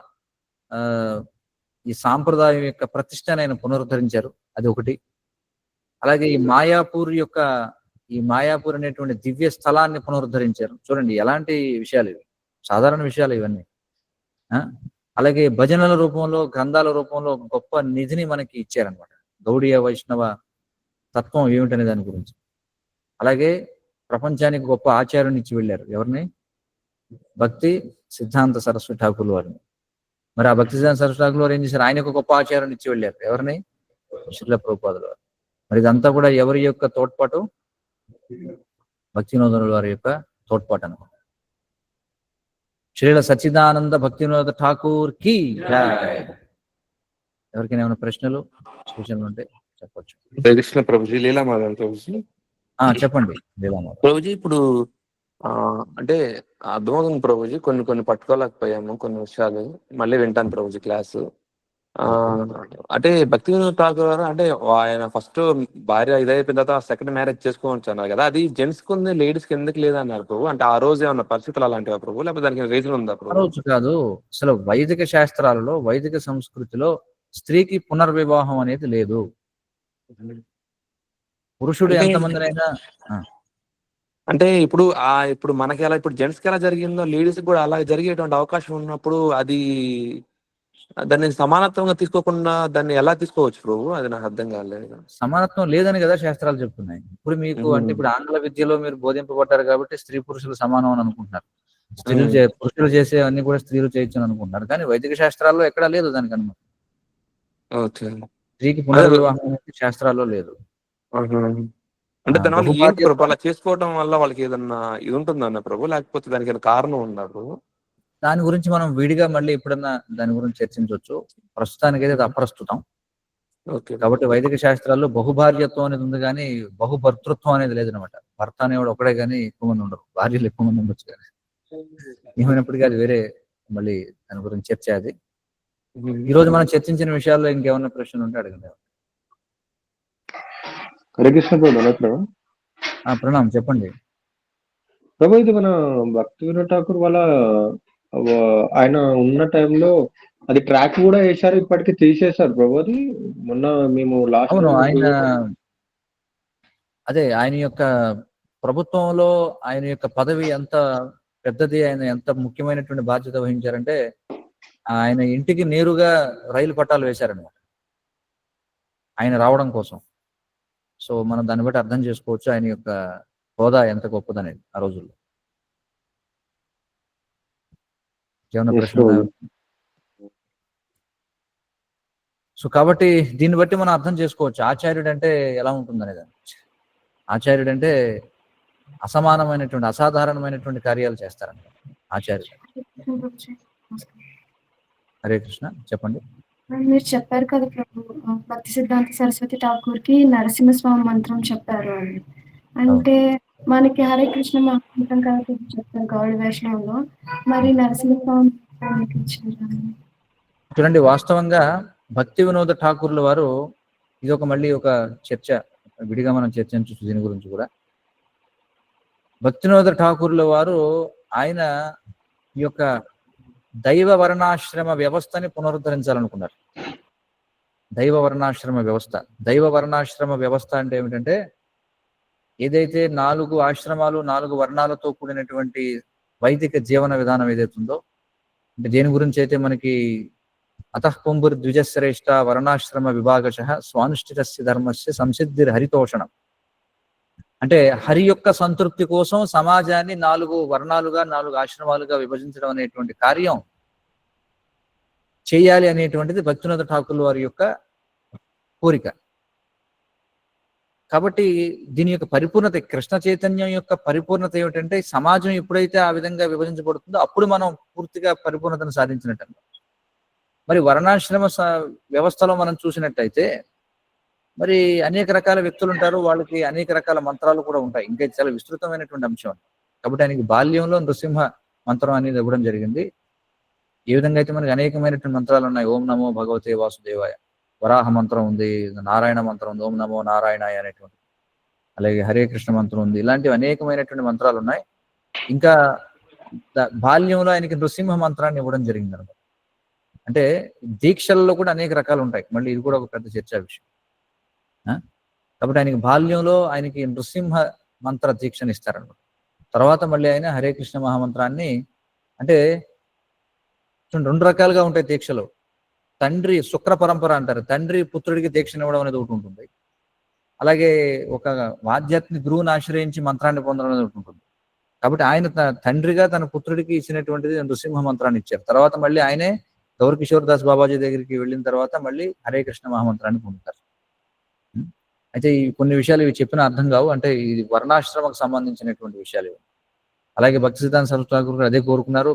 ఈ సాంప్రదాయం యొక్క ప్రతిష్టని ఆయన పునరుద్ధరించారు. అది ఒకటి. అలాగే ఈ మాయాపూర్ అనేటువంటి దివ్య స్థలాన్ని పునరుద్ధరించారు. చూడండి ఎలాంటి విషయాలు ఇవి, సాధారణ విషయాలు ఇవన్నీ. అలాగే భజనల రూపంలో, గ్రంథాల రూపంలో గొప్ప నిధిని మనకి ఇచ్చారనమాట, గౌడీయ వైష్ణవ తత్వం ఏమిటనే దాని గురించి. అలాగే ప్రపంచానికి గొప్ప ఆచార్యుని ఇచ్చి వెళ్ళారు. ఎవరిని? భక్తి సిద్ధాంత సరస్వతి ఠాకూర్ వారిని. మరి ఆ భక్తి సిద్ధాంత సరస్వతి ఠాకూర్ వారు ఏం చేశారు? ఆయన ఒక గొప్ప ఆచార్యుని ఇచ్చి వెళ్ళారు. ఎవరిని? శ్రీల ప్రభుపాదుల వారు. మరి ఇదంతా కూడా ఎవరి యొక్క తోడ్పాటు? భక్తి వినోదుల వారి యొక్క తోడ్పాటు అనమాట. శ్రీల సచ్చిదానంద భక్తి వినోద ఠాకూర్ కి జై. ఎవరికైనా ఏమైనా ప్రశ్నలు సూచనలు ఉంటే చెప్పొచ్చు. కృష్ణ ప్రభుజీ, లీలామాధవ్ ప్రభుజీ. చెప్పండి లీలామాధవ్. ప్రభుజీ ఇప్పుడు అంటే అర్థమవుతుంది ప్రభుజీ, కొన్ని పట్టుకోలేకపోయాము కొన్ని విషయాలు. మళ్ళీ వింటాను ప్రభుజీ క్లాసు. అంటే భక్తి వినోద్ ఠాకూర్ గారు అంటే ఆయన ఫస్ట్ భార్య ఇదైపోయిన తర్వాత సెకండ్ మ్యారేజ్ చేసుకోవచ్చు అన్నారు కదా, అది జెంట్స్ కి ఉంది లేడీస్ కి ఎందుకు లేదన్నారు ప్రభు? అంటే ఆ రోజు ఏమన్నా పరిస్థితులు అలాంటివా ప్రభు, లేకపోతే దానికి రీజన్ ఉందా ఆ ప్రభు? రోజు కాదు, అసలు వైదిక శాస్త్రాలలో వైదిక సంస్కృతిలో స్త్రీకి పునర్వివాహం అనేది లేదు. పురుషుడు అంటే ఎంతమందినైనా అంటే ఇప్పుడు మనకి ఎలా, ఇప్పుడు జెంట్స్ కి ఎలా జరిగిందో లేడీస్ కూడా అలా జరిగేటువంటి అవకాశం ఉన్నప్పుడు అది దాన్ని సమానత్వంగా తీసుకోకుండా దాన్ని ఎలా తీసుకోవచ్చు ప్రభు? అది నాకు అర్థం కాలేదు. సమానత్వం లేదని కదా శాస్త్రాలు చెప్తున్నాయి. ఇప్పుడు మీకు అంటే ఇప్పుడు ఆంగ్ల విద్యలో మీరు బోధింపబడ్డారు కాబట్టి స్త్రీ పురుషులు సమానం అని అనుకుంటున్నారు. పురుషులు చేసే అన్ని కూడా స్త్రీలు చేయొచ్చు అని అనుకుంటున్నారు. కానీ వైదిక శాస్త్రాల్లో ఎక్కడా లేదు దానికి అనుమతి. స్త్రీకి పునర్వివాహం అనేది శాస్త్రాల్లో లేదు. అంటే దానివల్ల ఏంటి ప్రభు అలా చేసుకోవడం వల్ల వాళ్ళకి ఏదన్నా ఇది ఉంటుందన్న ప్రభు, లేకపోతే దానికి ఏదైనా కారణం ఉందా ప్రభు? దాని గురించి మనం విడిగా మళ్ళీ ఎప్పుడన్నా దాని గురించి చర్చించవచ్చు. ప్రస్తుతానికి అయితే అది అప్రస్తుతం. కాబట్టి వైదిక శాస్త్రాల్లో బహుభార్యత్వం అనేది ఉంది కానీ బహుభర్తృత్వం అనేది లేదనమాట. భర్త అనేవాడు ఒకడే కానీ ఎక్కువ మంది ఉండరు, భార్యలు ఎక్కువ మంది ఉండొచ్చు. కానీ ఏమైనప్పటికీ అది వేరే, మళ్ళీ దాని గురించి చర్చ. అది ఈ రోజు మనం చర్చించిన విషయాల్లో ఇంకేమన్నా ప్రశ్నలు ఉంటే అడగండి. హరే కృష్ణ ప్రభు. ప్రణామ్, చెప్పండి ప్రభు. ఇది మన భక్తి వినోద్ ఠాకూర్ వాళ్ళ ఆయన ఉన్న టైంలో అది ట్రాక్ కూడా వేశారు, ఇప్పటికి తీసేశారు ప్రభు. అది మొన్న మేము లాస్ట్ ఆయన అదే ఆయన యొక్క ప్రభుత్వంలో ఆయన యొక్క పదవి ఎంత పెద్దది, ఆయన ఎంత ముఖ్యమైనటువంటి బాధ్యత వహించారంటే ఆయన ఇంటికి నేరుగా రైలు పట్టాలు వేశారనమాట ఆయన రావడం కోసం. సో మనం దాన్ని బట్టి అర్థం చేసుకోవచ్చు ఆయన యొక్క హోదా ఎంత గొప్పదనేది ఆ రోజుల్లో. ఏమన్నా ప్రశ్న? సో కాబట్టి దీన్ని బట్టి మనం అర్థం చేసుకోవచ్చు ఆచార్యుడు అంటే ఎలా ఉంటుందనేది. ఆచార్యుడు అంటే అసమానమైనటువంటి అసాధారణమైనటువంటి కార్యాలు చేస్తారన్నమాట ఆచార్యుడు. హరే కృష్ణ, చెప్పండి. మీరు చెప్పారు కదా ప్రభు, భక్తి సిద్ధాంత సరస్వతి ఠాకూర్ కి నరసింహస్వామి మంత్రం చెప్పారు అని. అంటే మనకి హరే కృష్ణ మంత్రం కాబట్టి చెప్తారు గౌడ వైష్ణవంలో, మరి నరసింహస్వామి చూడండి, వాస్తవంగా భక్తి వినోద ఠాకూర్ల వారు ఇది మళ్ళీ ఒక చర్చ, విడిగా మనం చర్చించవచ్చు దీని గురించి కూడా. భక్తి వినోద ఠాకూర్ల వారు ఆయన ఈ యొక్క దైవ వర్ణాశ్రమ వ్యవస్థని పునరుద్ధరించాలనుకున్నారు. దైవ వర్ణాశ్రమ వ్యవస్థ. దైవ వర్ణాశ్రమ వ్యవస్థ అంటే ఏమిటంటే ఏదైతే 4 ఆశ్రమాలు 4 వర్ణాలతో కూడినటువంటి వైదిక జీవన విధానం ఏదైతుందో, అంటే దేని గురించి అయితే మనకి అతః పుంభుర్ ద్విజశ్రేష్ఠ వర్ణాశ్రమ విభాగశ స్వానుష్ఠితస్య ధర్మస్య సంసిద్ధిర్ హరితోషణం. అంటే హరి యొక్క సంతృప్తి కోసం సమాజాన్ని 4 వర్ణాలుగా 4 ఆశ్రమాలుగా విభజించడం అనేటువంటి కార్యం చేయాలి అనేటువంటిది భక్తి వినోద ఠాకూర్ వారి యొక్క కోరిక. కాబట్టి దీని యొక్క పరిపూర్ణత, కృష్ణ చైతన్యం యొక్క పరిపూర్ణత ఏమిటంటే సమాజం ఎప్పుడైతే ఆ విధంగా విభజించబడుతుందో అప్పుడు మనం పూర్తిగా పరిపూర్ణతను సాధించినట్టు. మరి వర్ణాశ్రమ వ్యవస్థలో మనం చూసినట్టయితే మరి అనేక రకాల వ్యక్తులు ఉంటారు, వాళ్ళకి అనేక రకాల మంత్రాలు కూడా ఉంటాయి. ఇంకా చాలా విస్తృతమైనటువంటి అంశం. కాబట్టి ఆయనకి బాల్యంలో నృసింహ మంత్రం అనేది ఇవ్వడం జరిగింది. ఏ విధంగా అయితే మనకి అనేకమైనటువంటి మంత్రాలు ఉన్నాయి. ఓం నమో భగవతే వాసుదేవాయ, వరాహ మంత్రం ఉంది, నారాయణ మంత్రం ఉంది, ఓం నమో నారాయణాయ అనేటువంటి, అలాగే హరే కృష్ణ మంత్రం ఉంది. ఇలాంటివి అనేకమైనటువంటి మంత్రాలు ఉన్నాయి. ఇంకా బాల్యంలో ఆయనకి నృసింహ మంత్రాన్ని ఇవ్వడం జరిగింది అనమాట. అంటే దీక్షల్లో కూడా అనేక రకాలు ఉంటాయి, మళ్ళీ ఇది కూడా ఒక పెద్ద చర్చా విషయం. కాబట్టి ఆయనకి బాల్యంలో ఆయనకి నృసింహ మంత్ర దీక్షను ఇస్తారన్నమాట. తర్వాత మళ్ళీ ఆయన హరే కృష్ణ మహామంత్రాన్ని, అంటే 2 రకాలుగా ఉంటాయి దీక్షలు. తండ్రి శుక్ర పరంపర అంటారు, తండ్రి పుత్రుడికి దీక్షను ఇవ్వడం అనేది ఒకటి ఉంటుంది. అలాగే ఒక ఆధ్యాత్మిక గురువుని ఆశ్రయించి మంత్రాన్ని పొందడం అనేది ఉంటుంది. కాబట్టి ఆయన తండ్రిగా తన పుత్రుడికి ఇచ్చినటువంటిది నృసింహ మంత్రాన్ని ఇచ్చారు. తర్వాత మళ్ళీ ఆయనే గౌరకిషోర్ దాస్ బాబాజీ దగ్గరికి వెళ్ళిన తర్వాత మళ్ళీ హరే కృష్ణ మహామంత్రాన్ని పొందుతారు. అయితే ఈ కొన్ని విషయాలు ఇవి చెప్పిన అర్థం కావు, అంటే ఇది వర్ణాశ్రమకు సంబంధించినటువంటి విషయాలు ఇవి. అలాగే భక్తి సిద్ధాంత సరస్వతి ఠాకూర్ గారు అదే కోరుకున్నారు.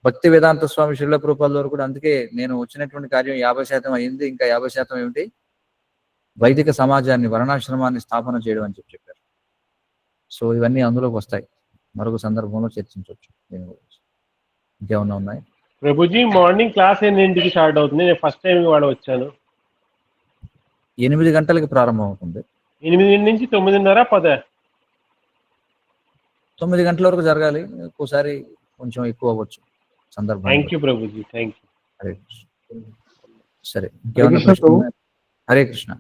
భక్తి వేదాంత స్వామి శ్రీల ప్రభుపాదుల వారు కూడా అందుకే నేను వచ్చినటువంటి కార్యం 50% అయింది, ఇంకా 50% ఏమిటి, వైదిక సమాజాన్ని వర్ణాశ్రమాన్ని స్థాపన చేయడం అని చెప్పారు. సో ఇవన్నీ అందులోకి వస్తాయి, మరొక సందర్భంలో చర్చించవచ్చు దీని గురించి. ఇంకేమన్నా ఉన్నాయి? ప్రభుజీ మార్నింగ్ క్లాస్ ఎన్నింటికి స్టార్ట్ అవుతుంది? నేను ఫస్ట్ టైం వాడ వచ్చాను. 8 గంటలకి ప్రారంభం అవుతుంది. 8 నుంచి 9:30, 10? 9 గంటల వరకు జరగాలి, ఒక్కోసారి కొంచెం ఎక్కువ అవ్వచ్చు సందర్భం. Thank you Prabhuji, thank you. Hare Krishna. సరే, ఇంకేమన్నా ప్రశ్నలు ఉన్నాయా? హరే కృష్ణ.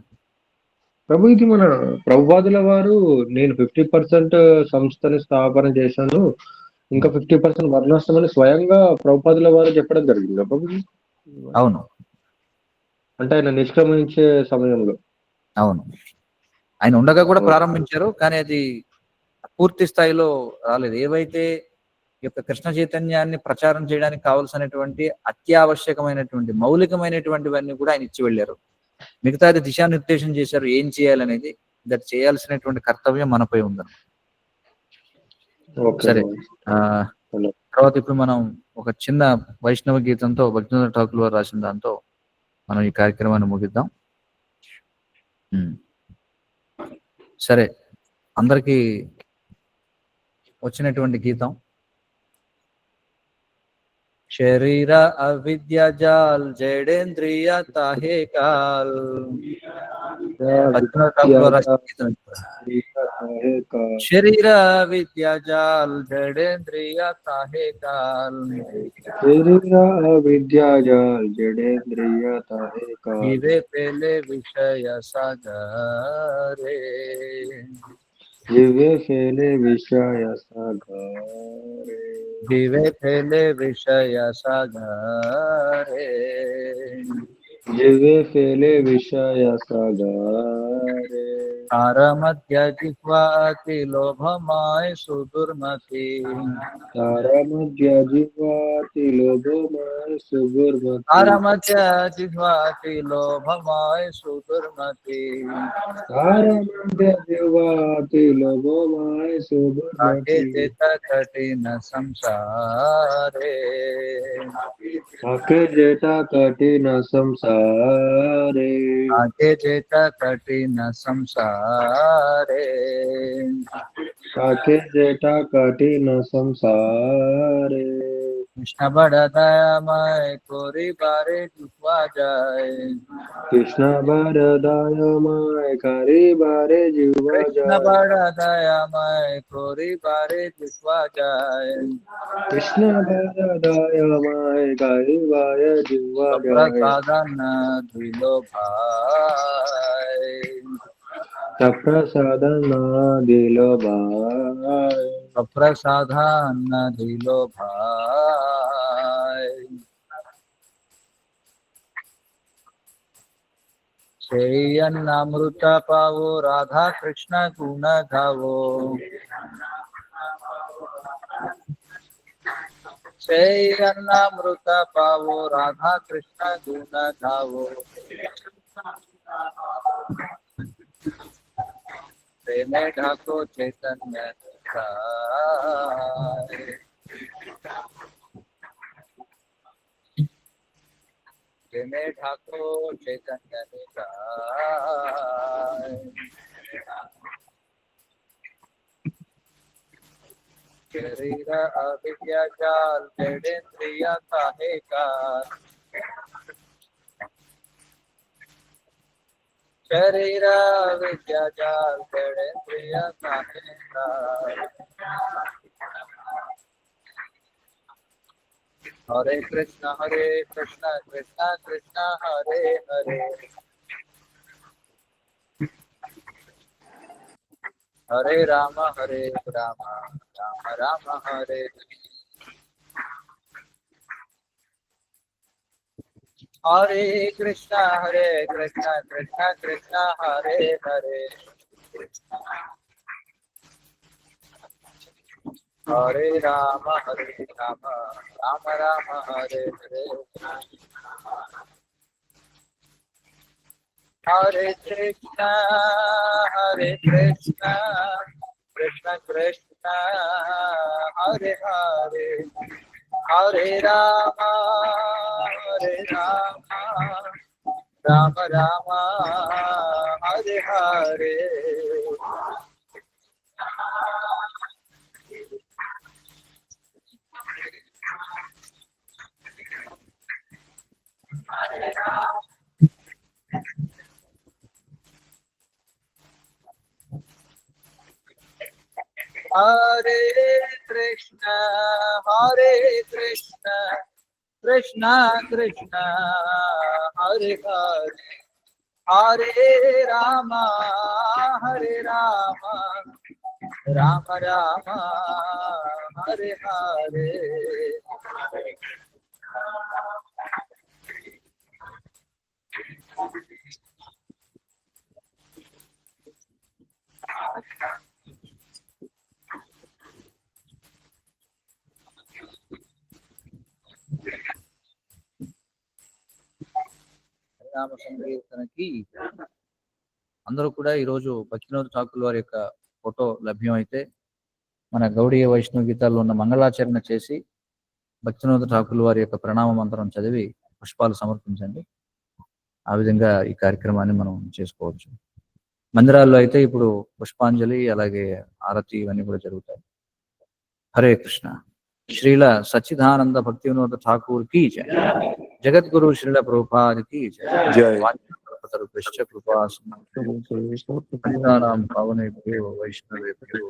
ప్రభు, ఇది మన ప్రభుపాదుల వారు నేను 50% సంస్థని స్థాపన చేశాను, ఇంకా 50% వర్ణాశ్రమని స్వయంగా ప్రభుపాదుల వారు చెప్పడం జరిగింది ప్రభుజీ? అవును, అంటే ఆయన నిష్క్రమించే సమయంలో. అవును, ఆయన ఉండగా కూడా ప్రారంభించారు, కానీ అది పూర్తి స్థాయిలో రాలేదు. ఏవైతే ఈ యొక్క కృష్ణ చైతన్యాన్ని ప్రచారం చేయడానికి కావలసినటువంటి అత్యావశ్యకమైనటువంటి మౌలికమైనటువంటివన్నీ కూడా ఆయన ఇచ్చి వెళ్ళారు. మిగతాది దిశానిర్దేశం చేశారు ఏం చేయాలనేది. దట్ చేయాల్సినటువంటి కర్తవ్యం మనపై ఉందన్నమాట. సరే, తర్వాత ఇప్పుడు మనం ఒక చిన్న వైష్ణవ గీతంతో భక్తివేదాంత ఠాకూర్ వారు రాసిన దాంతో మనం ఈ కార్యక్రమాన్ని ముగిద్దాం. సరే, అందరికీ వచ్చినటువంటి గీతం शरीर अविद्या जाल जडेन्द्रिय ताहे काल. शरीर अविद्या जाल जडेन्द्रिय ताहे काल. शरीर अविद्या जाल जडेन्द्रिय ताहे काल. जीवे पहले विषय सागरे. जीवे फैले विषय सागरे. जीवे फैले विषय सागरे. जीवे फैले विषय सागरे. तार मध्य जिह्वाति लोभमाय सुदुर्मति. तार मध्य जिह्वाति लोभमाय सुदुर्मति. तार मध्य जिह्वाति लोभमाय सुदुर्मति. तार मध्य जिह्वाति लोभमाय सुदुर्मति. जेत कठिन संसारे. आके जेता कठिन संसारे. आगे जेत कठिन संसारे. आके जेता कठिन संसारे. कृष्ण बड़ा दयामय कोरी बारे जुटवा जाए. कृष्ण बड़ा दयामय करी बारे जुटवा जाए. कृष्ण बड़ा दयामय कोरी बारे जुटवा जाए. कृष्ण बड़ा दयामय करी बारे जुटवा जाए. प्रसादन दिलो भाई. प्रसादन दिलो भाई. प्रसादन दिलो भाई. সেই অন্নামৃত পাবো রাধা কৃষ্ণ গুণ গাবো. সেই অন্নামৃত পাবো রাধা কৃষ্ণ গুণ গাবো. প্রেমে ঢাকো চৈতন্য प्रेमे ढाको चैतन्य निताय. शरीर अविद्या जाल जडेन्द्रिय ताहे काल. शरीर अविद्या जाल जडेन्द्रिय ताहे काल. हरे कृष्ण कृष्ण कृष्ण हरे हरे. हरे राम राम राम हरे. हरे कृष्णा कृष्णा कृष्णा हरे हरे, हरे राम राम राम हरे हरे, हरे कृष्णा कृष्णा कृष्णा हरे हरे, हरे राम राम राम हरे हरे। हरे कृष्णा कृष्णा कृष्णा हरे हरे, हरे राम राम राम हरे हरे। హరినామ సంకీర్తనకి అందరూ కూడా ఈరోజు భక్తివినోద్ ఠాకూర్ వారి యొక్క ఫోటో లభ్యం అయితే మన గౌడీయ వైష్ణవ గీతాల్లో ఉన్న మంగళాచరణ చేసి భక్తివినోద్ ఠాకూర్ వారి యొక్క ప్రణామ మంత్రం చదివి పుష్పాలు సమర్పించండి. ఆ విధంగా ఈ కార్యక్రమాన్ని మనం చేసుకోవచ్చు. మందిరాల్లో అయితే ఇప్పుడు పుష్పాంజలి అలాగే ఆరతి ఇవన్నీ కూడా జరుగుతాయి. హరే కృష్ణ. శ్రీల సచ్చిదానంద భక్తి వినోద ఠాకూర్ की जय, जगद्गुरु श्रील प्रभुपाद की जय। कृपा पावनेभ्यो वैष्णवेभ्यो